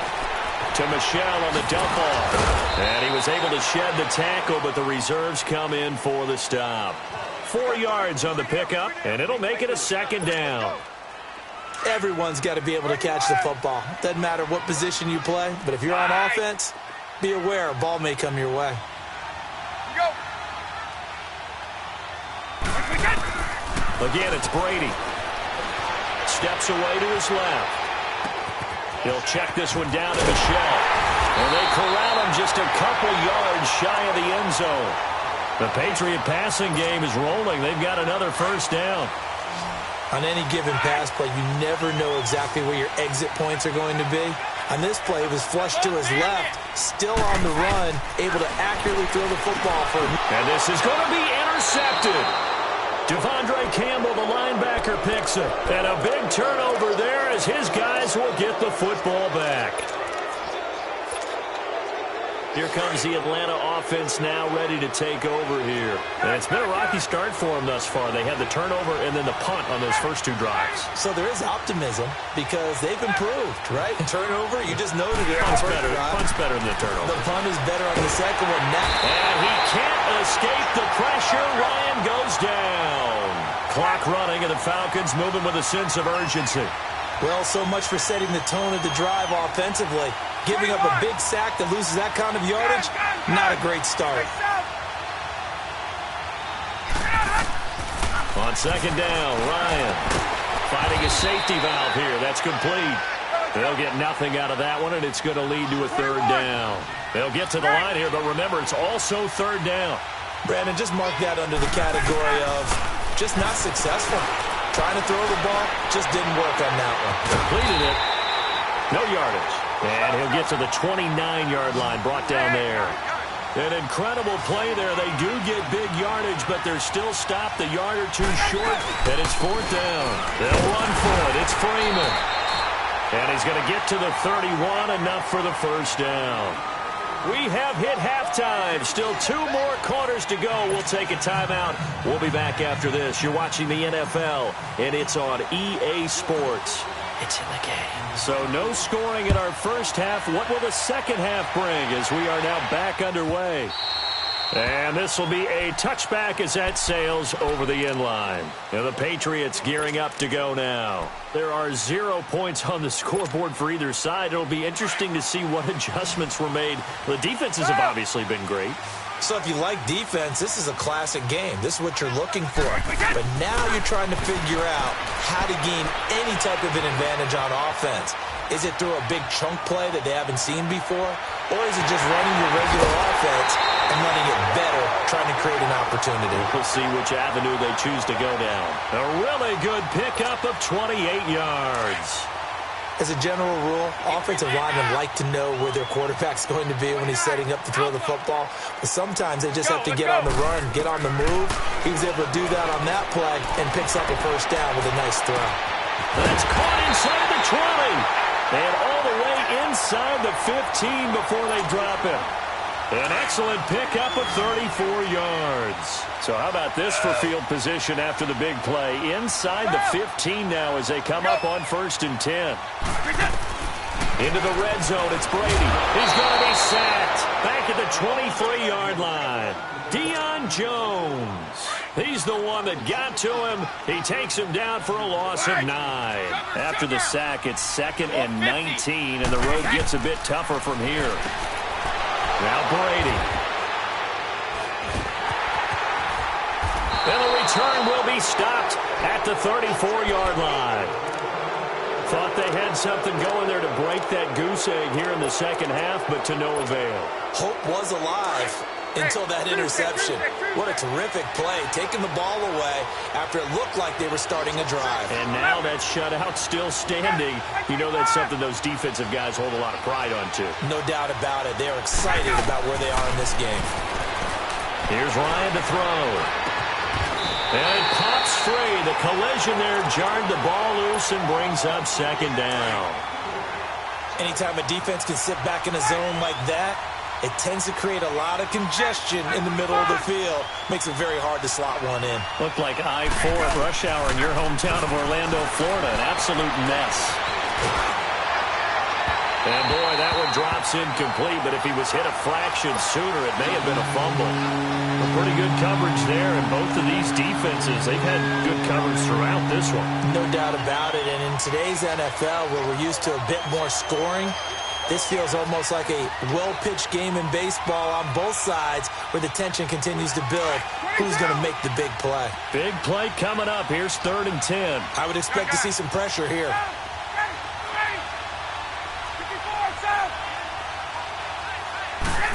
To Michelle on the dump off. And he was able to shed the tackle, but the reserves come in for the stop. 4 yards on the pickup, and it'll make it a 2nd down. Everyone's got to be able to catch the football. Doesn't matter what position you play, but if you're on offense, be aware a ball may come your way. Again, it's Brady. Steps away to his left. He'll check this one down to Michelle. And they corral him just a couple yards shy of the end zone. The Patriot passing game is rolling. They've got another 1st down. On any given pass play, you never know exactly where your exit points are going to be. On this play, it was flushed to his left, still on the run, able to accurately throw the football for him. And this is going to be intercepted. Devondre Campbell, the linebacker, picks it. And a big turnover there as his guys will get the football back. Here comes the Atlanta offense now ready to take over here. And it's been a rocky start for them thus far. They had the turnover and then the punt on those first 2 drives. So there is optimism because they've improved, right? Turnover, you just noted it. Punt's better than the turnover. The punt is better on the second one now. And he can't escape the pressure. Ryan goes down. Clock running, and the Falcons moving with a sense of urgency. Well, so much for setting the tone of the drive offensively. Giving up a big sack that loses that kind of yardage, not a great start. On 2nd down, Ryan finding a safety valve here. That's complete. They'll get nothing out of that one, and it's going to lead to a 3rd down. They'll get to the line here, but remember, it's also 3rd down. Brandon, just mark that under the category of just not successful. Trying to throw the ball, just didn't work on that one. Completed it. No yardage. And he'll get to the 29-yard line, brought down there. An incredible play there. They do get big yardage, but they're still stopped a yard or 2 short, and it's 4th down. They'll run for it. It's Freeman. And he's going to get to the 31, enough for the 1st down. We have hit halftime. Still 2 more quarters to go. We'll take a timeout. We'll be back after this. You're watching the NFL, and it's on EA Sports. It's in the game. So no scoring in our first half. What will the second half bring as we are now back underway? And this will be a touchback as that sails over the end line. Now the Patriots gearing up to go now. There are 0 points on the scoreboard for either side. It'll be interesting to see what adjustments were made. The defenses have obviously been great. So if you like defense, this is a classic game. This is what you're looking for. But now you're trying to figure out how to gain any type of an advantage on offense. Is it through a big chunk play that they haven't seen before? Or is it just running your regular offense and running it better, trying to create an opportunity? We'll see which avenue they choose to go down. A really good pickup of 28 yards. As a general rule, offensive linemen like to know where their quarterback's going to be when he's setting up to throw the football. But sometimes they just have to get on the run, get on the move. He was able to do that on that play and picks up a first down with a nice throw. That's caught inside the 20. And all the way inside the 15 before they drop him. An excellent pickup of 34 yards. So how about this for field position after the big play? Inside the 15 now as they come up on 1st and 10. Into the red zone, it's Brady. He's going to be sacked. Back at the 23-yard line. Deion Jones. He's the one that got to him. He takes him down for a loss of 9. After the sack, it's 2nd and 19, and the road gets a bit tougher from here. Now Brady. And the return will be stopped at the 34-yard line. Thought they had something going there to break that goose egg here in the second half, but to no avail. Hope was alive until that interception. What a terrific play, taking the ball away after it looked like they were starting a drive. And now that shutout still standing. You know that's something those defensive guys hold a lot of pride on, too. No doubt about it. They're excited about where they are in this game. Here's Ryan to throw. And it pops free. The collision there jarred the ball loose and brings up 2nd down. Anytime a defense can sit back in a zone like that, it tends to create a lot of congestion in the middle of the field. Makes it very hard to slot one in. Looked like I-4 at rush hour in your hometown of Orlando, Florida. An absolute mess. And boy, that one drops incomplete, but if he was hit a fraction sooner, it may have been a fumble. A pretty good coverage there, and both of these defenses, they've had good coverage throughout this one. No doubt about it, and in today's NFL, where we're used to a bit more scoring, this feels almost like a well-pitched game in baseball on both sides where the tension continues to build. Who's going to make the big play? Big play coming up. Here's 3rd and 10. I would expect to see some pressure here.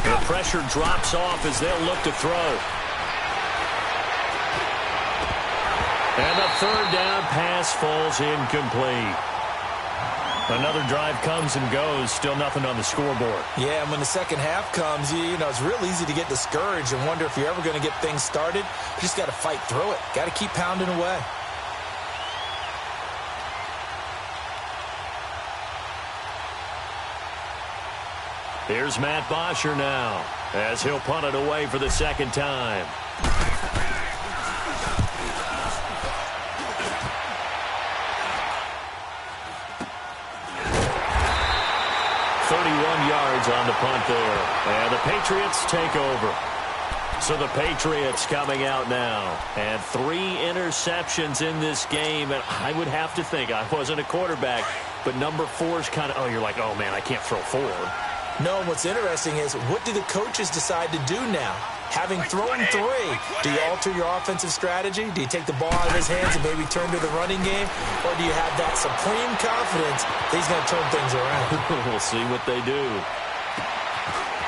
The pressure drops off as they'll look to throw. And the 3rd down pass falls incomplete. Another drive comes and goes. Still nothing on the scoreboard. Yeah, and when the second half comes, you know, it's real easy to get discouraged and wonder if you're ever going to get things started. You just got to fight through it. Got to keep pounding away. Here's Matt Bosher now as he'll punt it away for the 2nd time. Yards on the punt there. And the Patriots take over. So the Patriots coming out now. And 3 interceptions in this game. And I would have to think, I wasn't a quarterback, but number 4 is kind of, oh, you're like, oh, man, I can't throw 4. No, what's interesting is what do the coaches decide to do now? Having thrown 3, do you alter your offensive strategy? Do you take the ball out of his hands and maybe turn to the running game? Or do you have that supreme confidence that he's going to turn things around? We'll see what they do.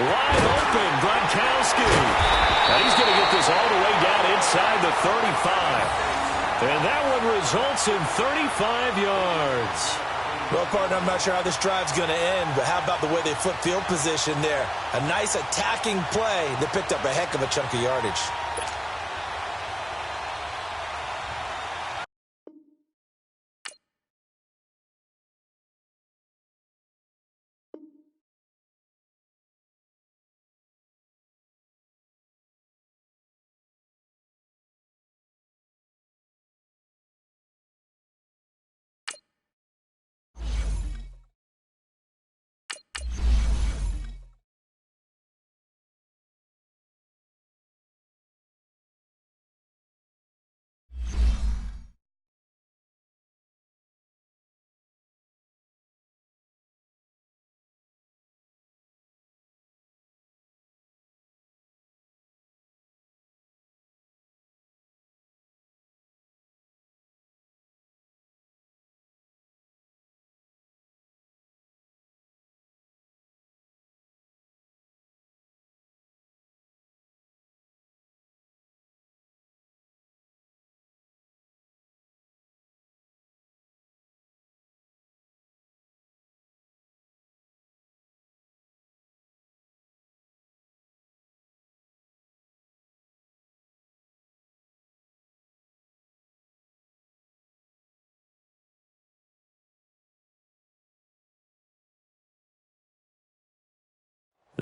Wide open, Gronkowski. And he's going to get this all the way down inside the 35. And that one results in 35 yards. Well, partner, I'm not sure how this drive's going to end, but how about the way they flip field position there? A nice attacking play that picked up a heck of a chunk of yardage.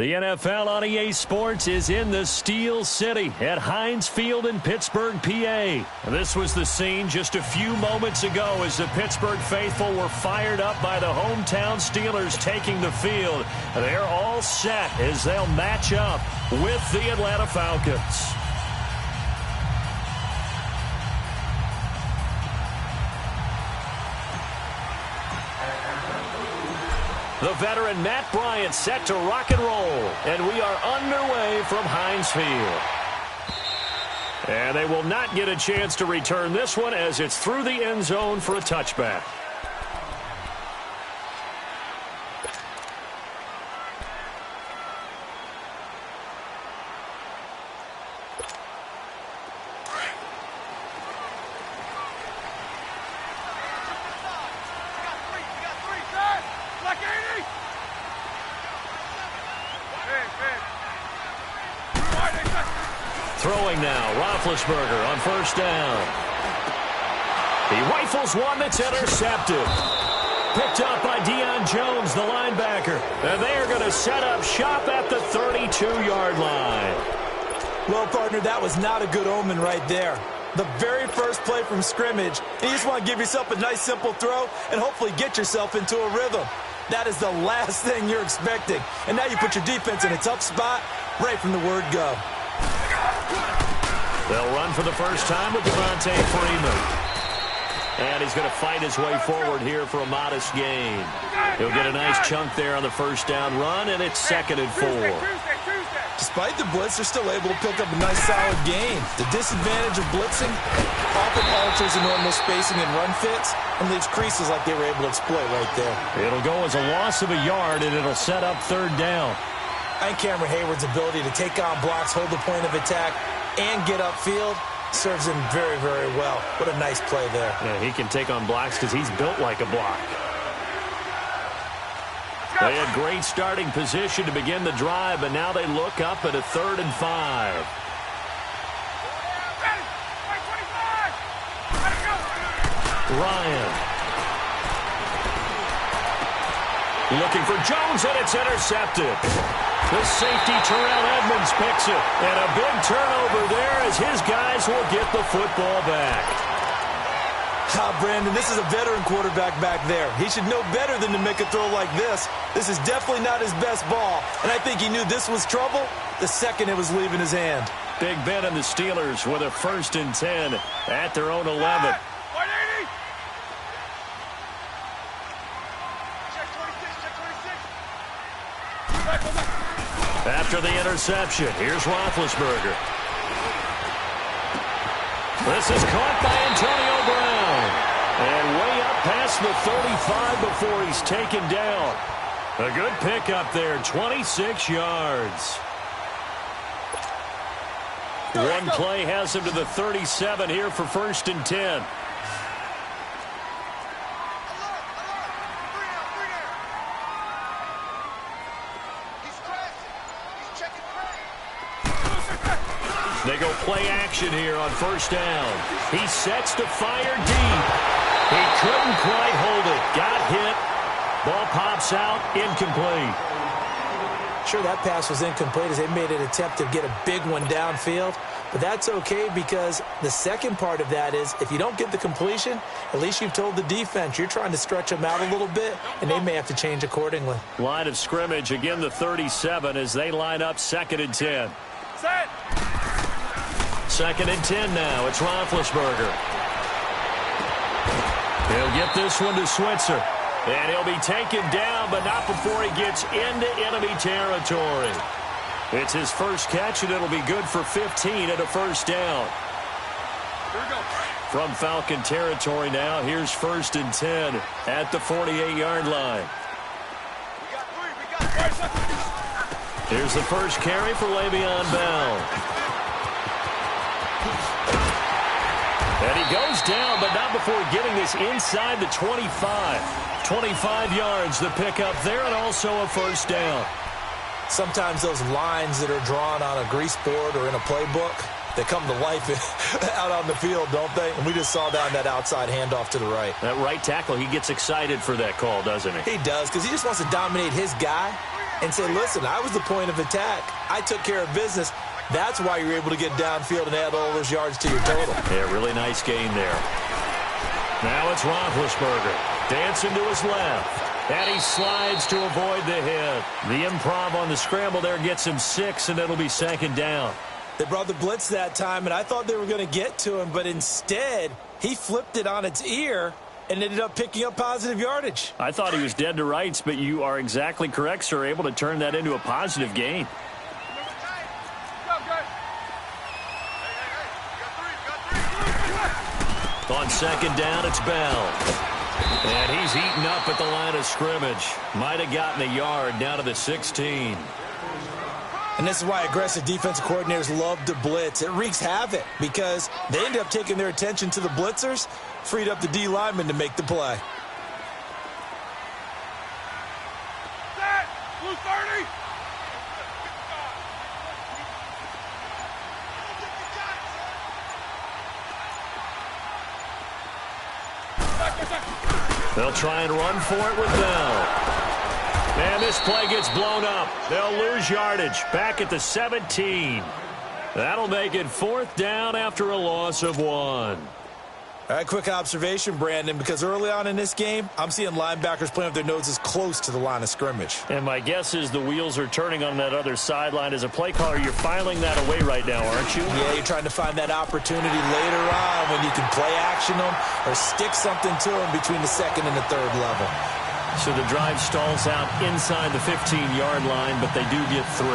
The NFL on EA Sports is in the Steel City at Heinz Field in Pittsburgh, PA. This was the scene just a few moments ago as the Pittsburgh faithful were fired up by the hometown Steelers taking the field. They're all set as they'll match up with the Atlanta Falcons. The veteran Matt Bryant set to rock and roll, and we are underway from Heinz Field. And they will not get a chance to return this one as it's through the end zone for a touchback. Throwing now, Roethlisberger on first down. He rifles one that's intercepted. Picked up by Deion Jones, the linebacker. And they are going to set up shop at the 32-yard line. Well, partner, that was not a good omen right there. The very first play from scrimmage, you just want to give yourself a nice, simple throw and hopefully get yourself into a rhythm. That is the last thing you're expecting. And now you put your defense in a tough spot right from the word go. They'll run for the first time with Devontae Freeman. And he's going to fight his way forward here for a modest gain. He'll get a nice chunk there on the first down run, and it's 2nd and 4. Despite the blitz, they're still able to pick up a nice, solid gain. The disadvantage of blitzing often alters the normal spacing and run fits and leaves creases like they were able to exploit right there. It'll go as a loss of a yard, and it'll set up 3rd down. I think Cameron Hayward's ability to take on blocks, hold the point of attack, and get upfield serves him very, very well. What a nice play there. Yeah, he can take on blocks because he's built like a block. They had great starting position to begin the drive, but now they look up at a 3rd and 5. Ryan. Looking for Jones, and it's intercepted. The safety, Terrell Edmonds, picks it. And a big turnover there as his guys will get the football back. Brandon, this is a veteran quarterback back there. He should know better than to make a throw like this. This is definitely not his best ball. And I think he knew this was trouble the second it was leaving his hand. Big Ben and the Steelers with a 1st and 10 at their own 11. After the interception, here's Roethlisberger. This is caught by Antonio Brown. And way up past the 35 before he's taken down. A good pickup there, 26 yards. One play has him to the 37 here for 1st and 10. They go play action here on 1st down. He sets to fire deep. He couldn't quite hold it. Got hit. Ball pops out. Incomplete. Sure, that pass was incomplete as they made an attempt to get a big one downfield. But that's okay because the second part of that is if you don't get the completion, at least you've told the defense you're trying to stretch them out a little bit, and they may have to change accordingly. Line of scrimmage, again the 37 as they line up 2nd and 10. Set. 2nd and 10 now. It's Roethlisberger. He'll get this one to Switzer. And he'll be taken down, but not before he gets into enemy territory. It's his first catch, and it'll be good for 15 at a 1st down. Here we go. From Falcon territory now, here's 1st and 10 at the 48-yard line. We got 3. Here's the first carry for Le'Veon Bell. And he goes down, but not before getting this inside the 25. 25 yards, the pickup there, and also a 1st down. Sometimes those lines that are drawn on a grease board or in a playbook, they come to life out on the field, don't they? And we just saw that in that outside handoff to the right. That right tackle, he gets excited for that call, doesn't he? He does, because he just wants to dominate his guy. and say, listen, I was the point of attack. I took care of business. That's why you're able to get downfield and add all those yards to your total. Yeah, really nice gain there. Now it's Roethlisberger. Dancing to his left. And he slides to avoid the hit. The improv on the scramble there gets him 6, and it'll be second down. They brought the blitz that time, and I thought they were going to get to him, but instead he flipped it on its ear and ended up picking up positive yardage. I thought he was dead to rights, but you are exactly correct, sir. Able to turn that into a positive gain. On second down, it's Bell. And he's eaten up at the line of scrimmage. Might have gotten a yard down to the 16. And this is why aggressive defensive coordinators love to blitz. It wreaks havoc because they end up taking their attention to the blitzers, freed up the D lineman to make the play. Set! Blue 30! They'll try and run for it with Bell. And this play gets blown up. They'll lose yardage. Back at the 17. That'll make it 4th down after a loss of 1. All right, quick observation, Brandon, because early on in this game, I'm seeing linebackers playing with their noses close to the line of scrimmage. And my guess is the wheels are turning on that other sideline. As a play caller, you're filing that away right now, aren't you? Yeah, you're trying to find that opportunity later on when you can play action them or stick something to them between the 2nd and the 3rd level. So the drive stalls out inside the 15-yard line, but they do get 3.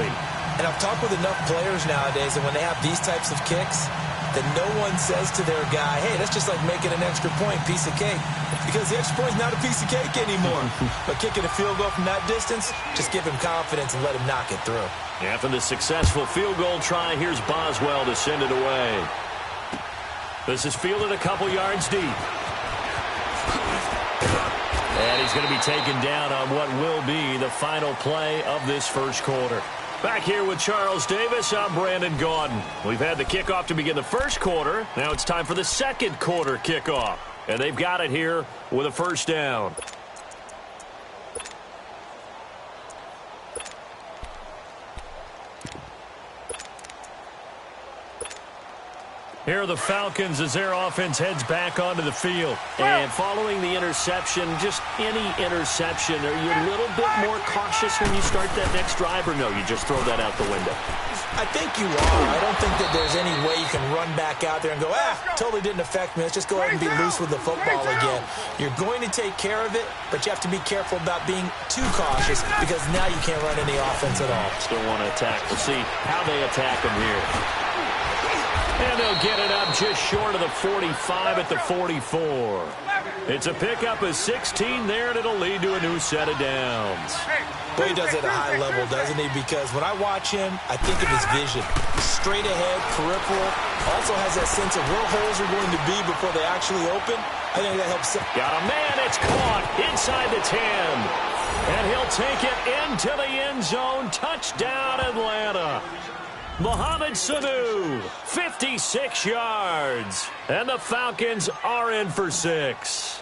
And I've talked with enough players nowadays that when they have these types of kicks, that no one says to their guy, hey, that's just like making an extra point, piece of cake. Because the extra point is not a piece of cake anymore. But kicking a field goal from that distance, just give him confidence and let him knock it through. After the successful field goal try, here's Boswell to send it away. This is fielded a couple yards deep. And he's going to be taken down on what will be the final play of this first quarter. Back here with Charles Davis, I'm Brandon Gaudin. We've had the kickoff to begin the first quarter. Now it's time for the second quarter kickoff. And they've got it here with a first down. Here are the Falcons as their offense heads back onto the field. And following the interception, just any interception, are you a little bit more cautious when you start that next drive, or no, you just throw that out the window? I think you are. I don't think that there's any way you can run back out there and go, totally didn't affect me. Let's just go ahead and be loose with the football again. You're going to take care of it, but you have to be careful about being too cautious because now you can't run any offense at all. Still want to attack. We'll see how they attack them here. And they'll get it up just short of the 45 at the 44. It's a pickup of 16 there, and it'll lead to a new set of downs. But he does it at a high level, doesn't he? Because when I watch him, I think of his vision. Straight ahead, peripheral. Also has that sense of where holes are going to be before they actually open. I think that helps. Got a man. It's caught inside the 10. And he'll take it into the end zone. Touchdown, Atlanta. Mohamed Sanu, 56 yards. And the Falcons are in for 6.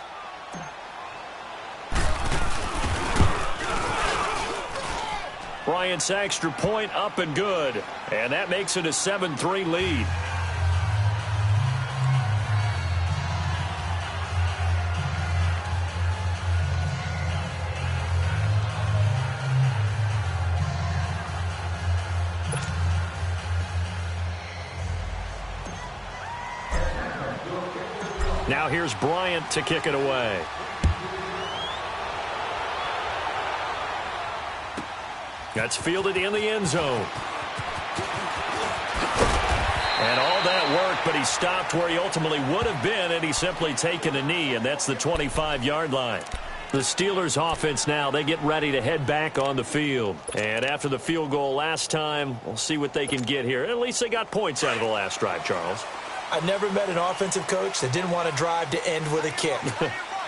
Bryant's extra point up and good. And that makes it a 7-3 lead. Now here's Bryant to kick it away. That's fielded in the end zone. And all that work, but he stopped where he ultimately would have been, and he's simply taken a knee, and that's the 25-yard line. The Steelers' offense now, they get ready to head back on the field. And after the field goal last time, we'll see what they can get here. At least they got points out of the last drive, Charles. I've never met an offensive coach that didn't want to drive to end with a kick.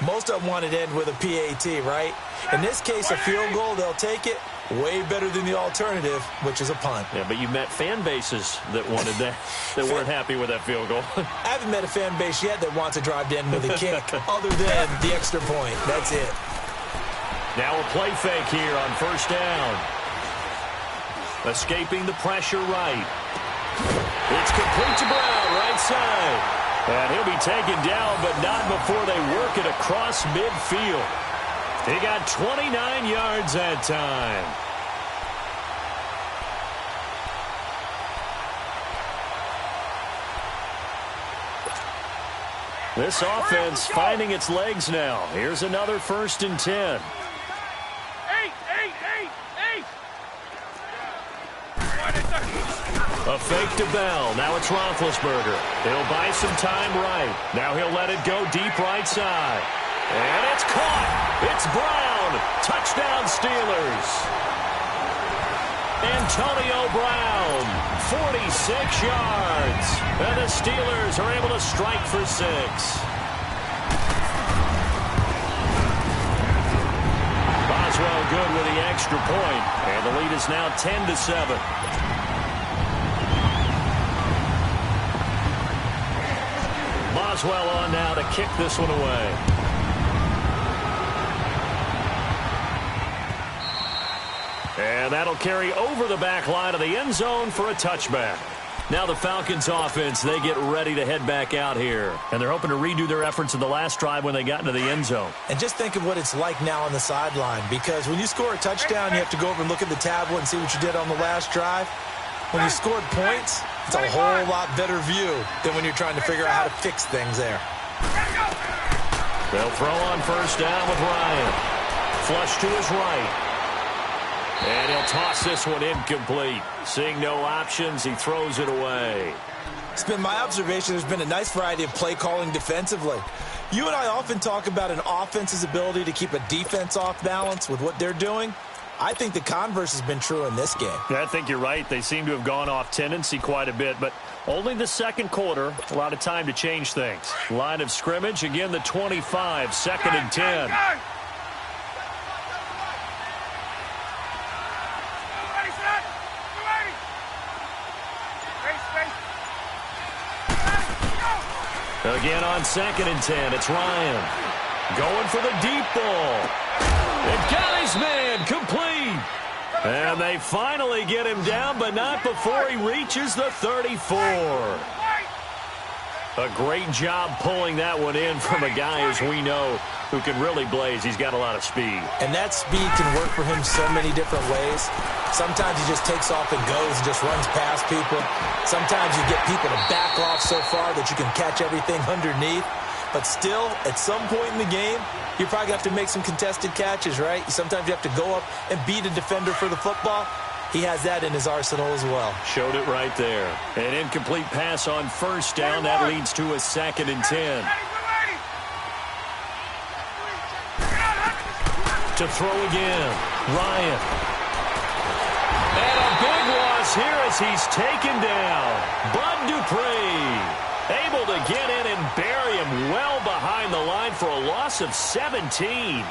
Most of them wanted to end with a PAT, right? In this case, a field goal, they'll take it. Way better than the alternative, which is a punt. Yeah, but you met fan bases that wanted that, that weren't happy with that field goal. I haven't met a fan base yet that wants to drive to end with a kick other than the extra point. That's it. Now a play fake here on first down. Escaping the pressure right. It's complete to Brown, right side. And he'll be taken down, but not before they work it across midfield. He got 29 yards that time. This offense finding its legs now. Here's another 1st and 10. A fake to Bell. Now it's Roethlisberger. He'll buy some time right. Now he'll let it go deep right side. And it's caught. It's Brown. Touchdown Steelers. Antonio Brown, 46 yards. And the Steelers are able to strike for 6. Boswell good with the extra point. And the lead is now 10-7. Boswell on now to kick this one away. And that'll carry over the back line of the end zone for a touchback. Now the Falcons offense, they get ready to head back out here. And they're hoping to redo their efforts in the last drive when they got into the end zone. And just think of what it's like now on the sideline. Because when you score a touchdown, you have to go over and look at the tablet and see what you did on the last drive. When you scored points, it's a whole lot better view than when you're trying to figure out how to fix things there. They'll throw on 1st down with Ryan. Flush to his right. And he'll toss this one incomplete. Seeing no options, he throws it away. It's been my observation there's been a nice variety of play calling defensively. You and I often talk about an offense's ability to keep a defense off balance with what they're doing. I think the converse has been true in this game. Yeah, I think you're right. They seem to have gone off tendency quite a bit, but only the second quarter, a lot of time to change things. Line of scrimmage, again the 25, 2nd and 10. Again on 2nd and 10, it's Ryan. Going for the deep ball. And got his man complete. And they finally get him down, but not before he reaches the 34. A great job pulling that one in from a guy, as we know, who can really blaze. He's got a lot of speed. And that speed can work for him so many different ways. Sometimes he just takes off and goes and just runs past people. Sometimes you get people to back off so far that you can catch everything underneath. But still, at some point in the game, you probably have to make some contested catches, right? Sometimes you have to go up and beat a defender for the football. He has that in his arsenal as well. Showed it right there. An incomplete pass on 1st down. That leads to a 2nd and 10. To throw again, Ryan. And a big loss here as he's taken down. Bud Dupree able to get in and bury him well behind the line for a loss of 17.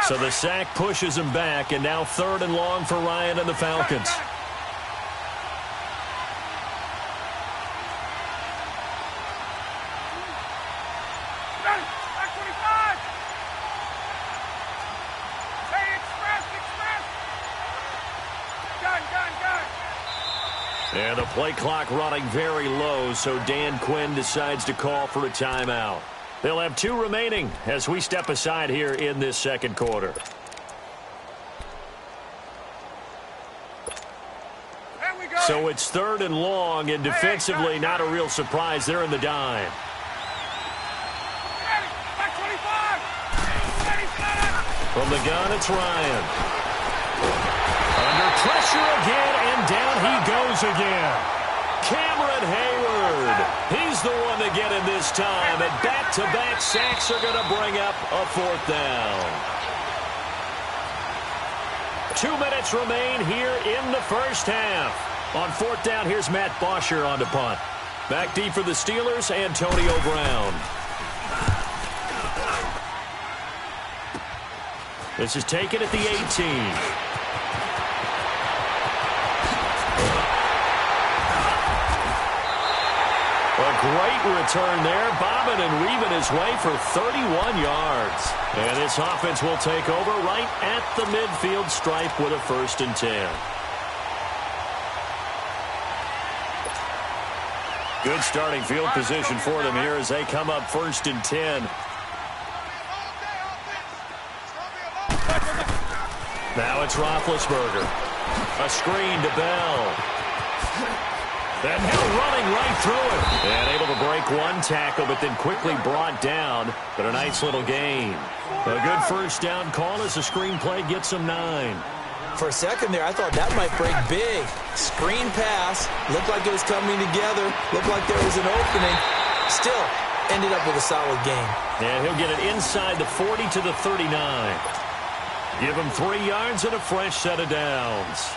So the sack pushes him back, and now 3rd and long for Ryan and the Falcons. And the play clock running very low, so Dan Quinn decides to call for a timeout. They'll have 2 remaining as we step aside here in this second quarter. So it's 3rd and long, and defensively not a real surprise. They're in the dime. From the gun, it's Ryan. Under pressure again, and down he goes again. Cameron Hayward. He's the one to get in this time, and back-to-back sacks are going to bring up a 4th down. 2 minutes remain here in the first half. On 4th down, here's Matt Bosher on to punt. Back deep for the Steelers, Antonio Brown. This is taken at the 18. great return there, bobbing and weaving his way for 31 yards. And this offense will take over right at the midfield stripe with a 1st and 10. Good starting field position for them here as they come up 1st and 10. Now it's Roethlisberger. A screen to Bell. Then Hill running right through it. And able to break one tackle, but then quickly brought down. But a nice little gain. A good 1st down call as the screen play gets him 9. For a second there, I thought that might break big. Screen pass. Looked like it was coming together. Looked like there was an opening. Still, ended up with a solid gain. And he'll get it inside the 40 to the 39. Give him 3 yards and a fresh set of downs.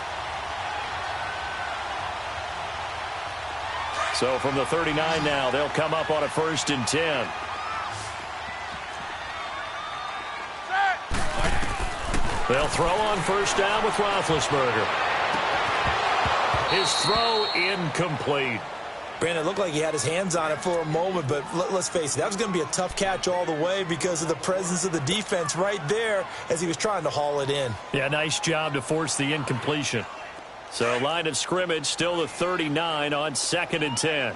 So from the 39 now, they'll come up on a 1st and 10. They'll throw on 1st down with Roethlisberger. His throw incomplete. Brandon, it looked like he had his hands on it for a moment, but let's face it, that was going to be a tough catch all the way because of the presence of the defense right there as he was trying to haul it in. Yeah, nice job to force the incompletion. So line of scrimmage still the 39 on 2nd and 10.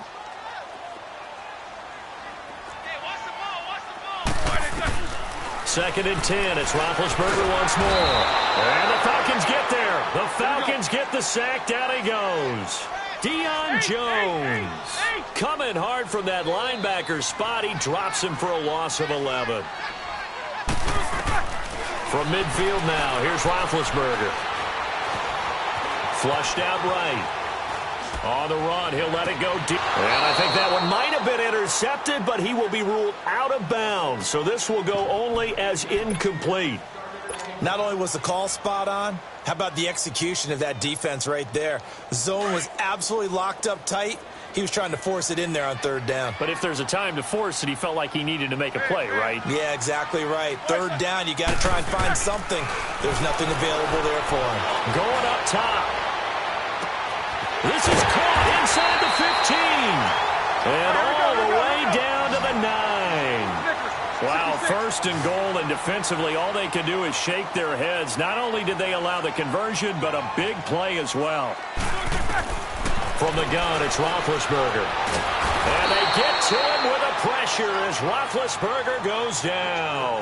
Second and 10. It's Roethlisberger once more. And the Falcons get there. The Falcons get the sack. Down he goes. Deion Jones coming hard from that linebacker spot. He drops him for a loss of 11. From midfield now, here's Roethlisberger. Flushed out right. On the run, he'll let it go deep. And I think that one might have been intercepted, but he will be ruled out of bounds. So this will go only as incomplete. Not only was the call spot on, how about the execution of that defense right there? Zone was absolutely locked up tight. He was trying to force it in there on 3rd down. But if there's a time to force it, he felt like he needed to make a play, right? Yeah, exactly right. 3rd down, you got to try and find something. There's nothing available there for him. Going up top. This is caught inside the 15. And all the way down to the 9. Wow, 1st and goal, and defensively, all they can do is shake their heads. Not only did they allow the conversion, but a big play as well. From the gun, it's Roethlisberger. And they get to him with a pressure as Roethlisberger goes down.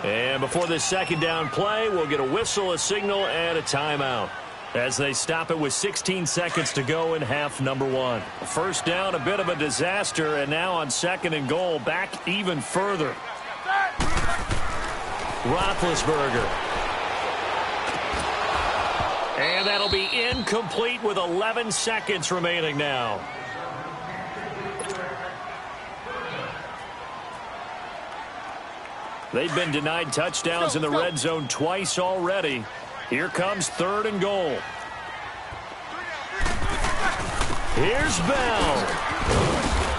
And before this 2nd down play, we'll get a whistle, a signal, and a timeout as they stop it with 16 seconds to go in half number 1. 1st down, a bit of a disaster, and now on 2nd and goal, back even further. Roethlisberger. And that'll be incomplete with 11 seconds remaining now. They've been denied touchdowns in the red zone twice already. Here comes 3rd and goal. Here's Bell.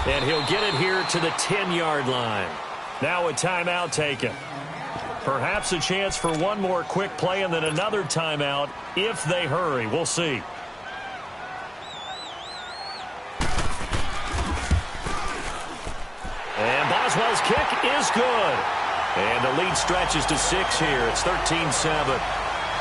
And he'll get it here to the 10-yard line. Now a timeout taken. Perhaps a chance for one more quick play and then another timeout if they hurry. We'll see. And Boswell's kick is good. And the lead stretches to 6 here. It's 13-7.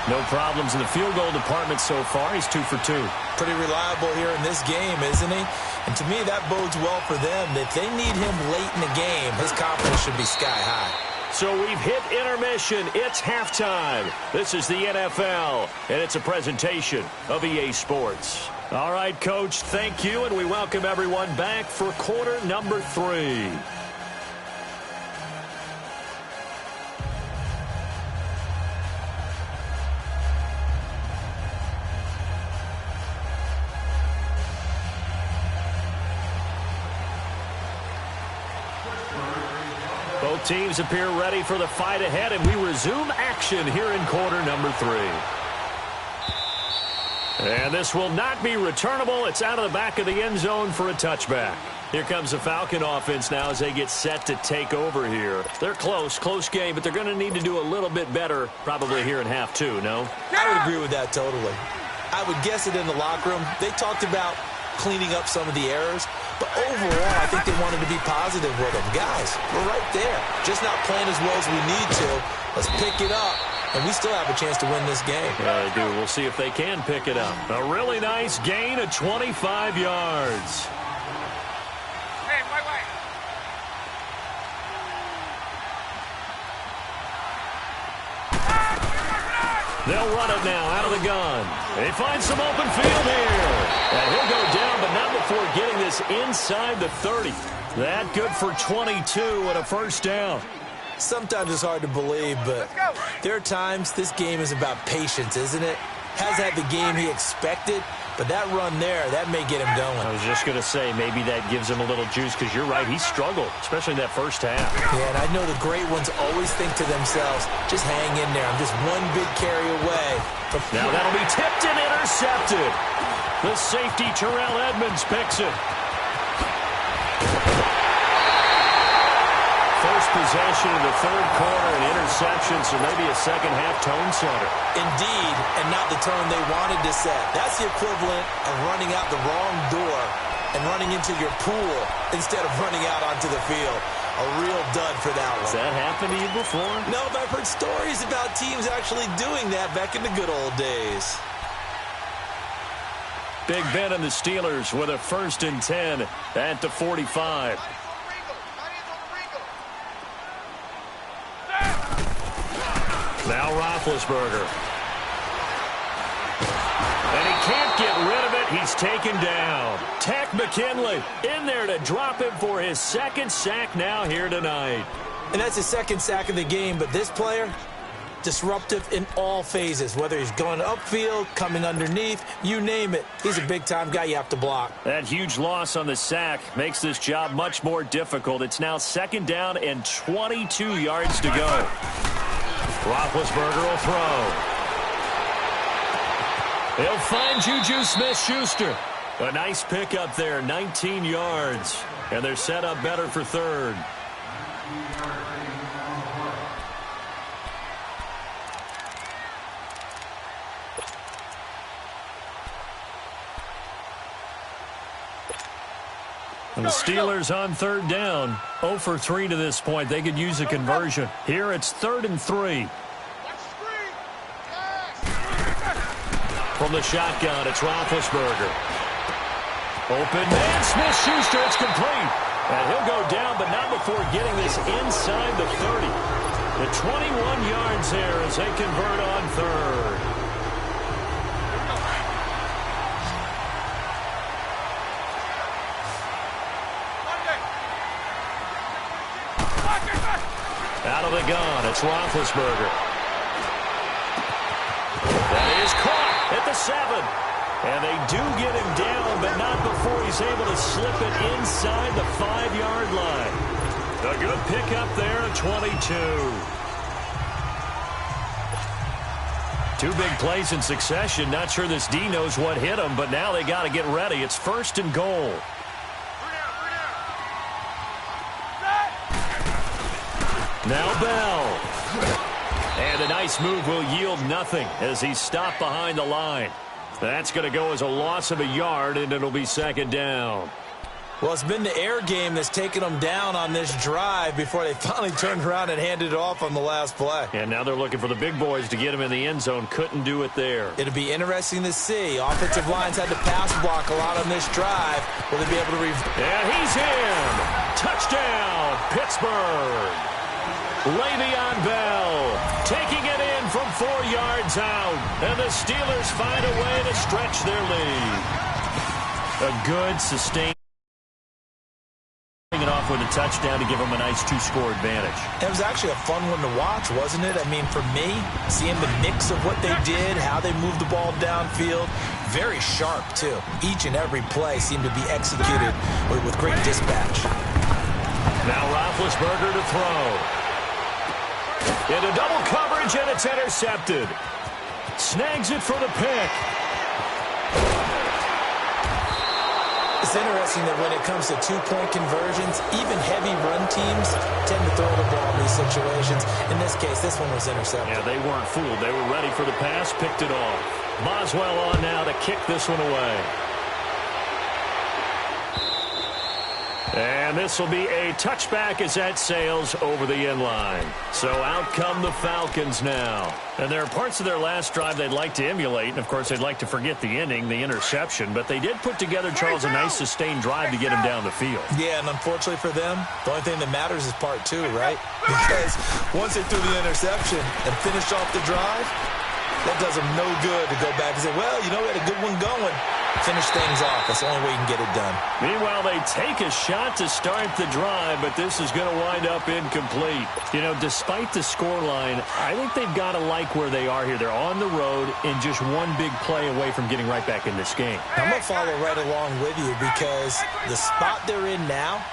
No problems in the field goal department so far. He's 2 for 2. Pretty reliable here in this game, isn't he? And to me, that bodes well for them. If they need him late in the game, his confidence should be sky high. So we've hit intermission. It's halftime. This is the NFL, and it's a presentation of EA Sports. All right, Coach, thank you, and we welcome everyone back for quarter number 3. Both teams appear ready for the fight ahead, and we resume action here in quarter number 3. And this will not be returnable. It's out of the back of the end zone for a touchback. Here comes the Falcon offense now as they get set to take over here. They're close game, but they're going to need to do a little bit better probably here in half 2, no? I would agree with that totally. I would guess it in the locker room. They talked about cleaning up some of the errors. But overall, I think they wanted to be positive with him. Guys, we're right there. Just not playing as well as we need to. Let's pick it up, and we still have a chance to win this game. Yeah, they do. We'll see if they can pick it up. A really nice gain of 25 yards. Hey, wait. They'll run it now out of the gun. They find some open field here. And he'll go down, but not before getting this inside the 30. That good for 22 and a first down. Sometimes it's hard to believe, but there are times this game is about patience, isn't it? Has had the game he expected, but that run there, that may get him going. I was just going to say, maybe that gives him a little juice, because you're right, he struggled, especially in that first half. Yeah, and I know the great ones always think to themselves, just hang in there. I'm just one big carry away. Now that'll be tipped and intercepted. The safety, Terrell Edmonds, picks it. First possession of the third quarter, an interception, so maybe a second-half tone setter. Indeed, and not the tone they wanted to set. That's the equivalent of running out the wrong door and running into your pool instead of running out onto the field. A real dud for that one. Has that happened to you before? No, but I've heard stories about teams actually doing that back in the good old days. Big Ben and the Steelers with a 1st and 10 at the 45. Now Roethlisberger. And he can't get rid of it. He's taken down. Takk McKinley in there to drop him for his 2nd sack now here tonight. And that's his 2nd sack of the game, but this player, disruptive in all phases, whether he's going upfield, coming underneath, you name it. He's a big-time guy you have to block. That huge loss on the sack makes this job much more difficult. It's now 2nd down and 22 yards to go. Roethlisberger will throw. He'll find Juju Smith-Schuster. A nice pickup there, 19 yards. And they're set up better for 3rd. And the Steelers on 3rd down. 0 for 3 to this point. They could use a conversion. Here it's 3rd and 3. From the shotgun, it's Roethlisberger. Open man, Smith-Schuster, it's complete. And he'll go down, but not before getting this inside the 30. The 21 yards there as they convert on 3rd. Out of the gun, it's Roethlisberger. That is caught at the 7. And they do get him down, but not before he's able to slip it inside the 5-yard line. A good pickup there at 22. 2 big plays in succession. Not sure this D knows what hit him, but now they got to get ready. It's 1st and goal. Now Bell. And a nice move will yield nothing as he's stopped behind the line. That's going to go as a loss of a yard, and it'll be 2nd down. Well, it's been the air game that's taken them down on this drive before they finally turned around and handed it off on the last play. And now they're looking for the big boys to get him in the end zone. Couldn't do it there. It'll be interesting to see. Offensive lines had to pass block a lot on this drive. Will they be able to... And he's in. Touchdown, Pittsburgh. Le'Veon Bell taking it in from 4 yards out. And the Steelers find a way to stretch their lead. A good, sustained it off with a touchdown to give them a nice 2-score advantage. It was actually a fun one to watch, wasn't it? I mean, for me, seeing the mix of what they did, how they moved the ball downfield, very sharp, too. Each and every play seemed to be executed with great dispatch. Now Roethlisberger to throw. Into double coverage, and it's intercepted. Snags it for the pick. It's interesting that when it comes to 2-point conversions, even heavy run teams tend to throw the ball in these situations. In this case, this one was intercepted. Yeah, they weren't fooled. They were ready for the pass, picked it off. Boswell on now to kick this one away. And this will be a touchback as that sails over the end line. So out come the Falcons now. And there are parts of their last drive they'd like to emulate. And, of course, they'd like to forget the ending, the interception. But they did put together, Charles, a nice sustained drive to get him down the field. Yeah, and unfortunately for them, the only thing that matters is part two, right? Because once they threw the interception and finished off the drive, that does them no good to go back and say, well, you know, we had a good one going. Finish things off. That's the only way you can get it done. Meanwhile, they take a shot to start the drive, but this is going to wind up incomplete. You know, despite the scoreline, I think they've got to like where they are here. They're on the road and just one big play away from getting right back in this game. I'm going to follow right along with you because the spot they're in now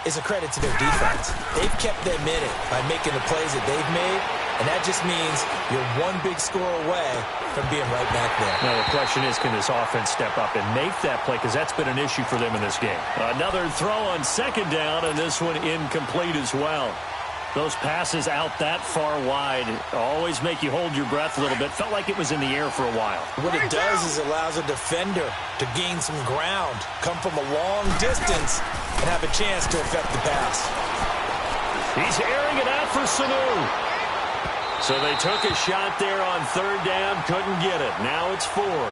is a credit to their defense. They've kept them in it by making the plays that they've made, and that just means you're one big score away from being right back there. Now, the question is, can this offense step up and make that play? Because that's been an issue for them in this game. Another throw on second down, and this one incomplete as well. Those passes out that far wide always make you hold your breath a little bit. Felt like it was in the air for a while. What it does is it allows a defender to gain some ground, come from a long distance, and have a chance to affect the pass. He's airing it out for Sanu. So they took a shot there on third down, couldn't get it. Now it's 4.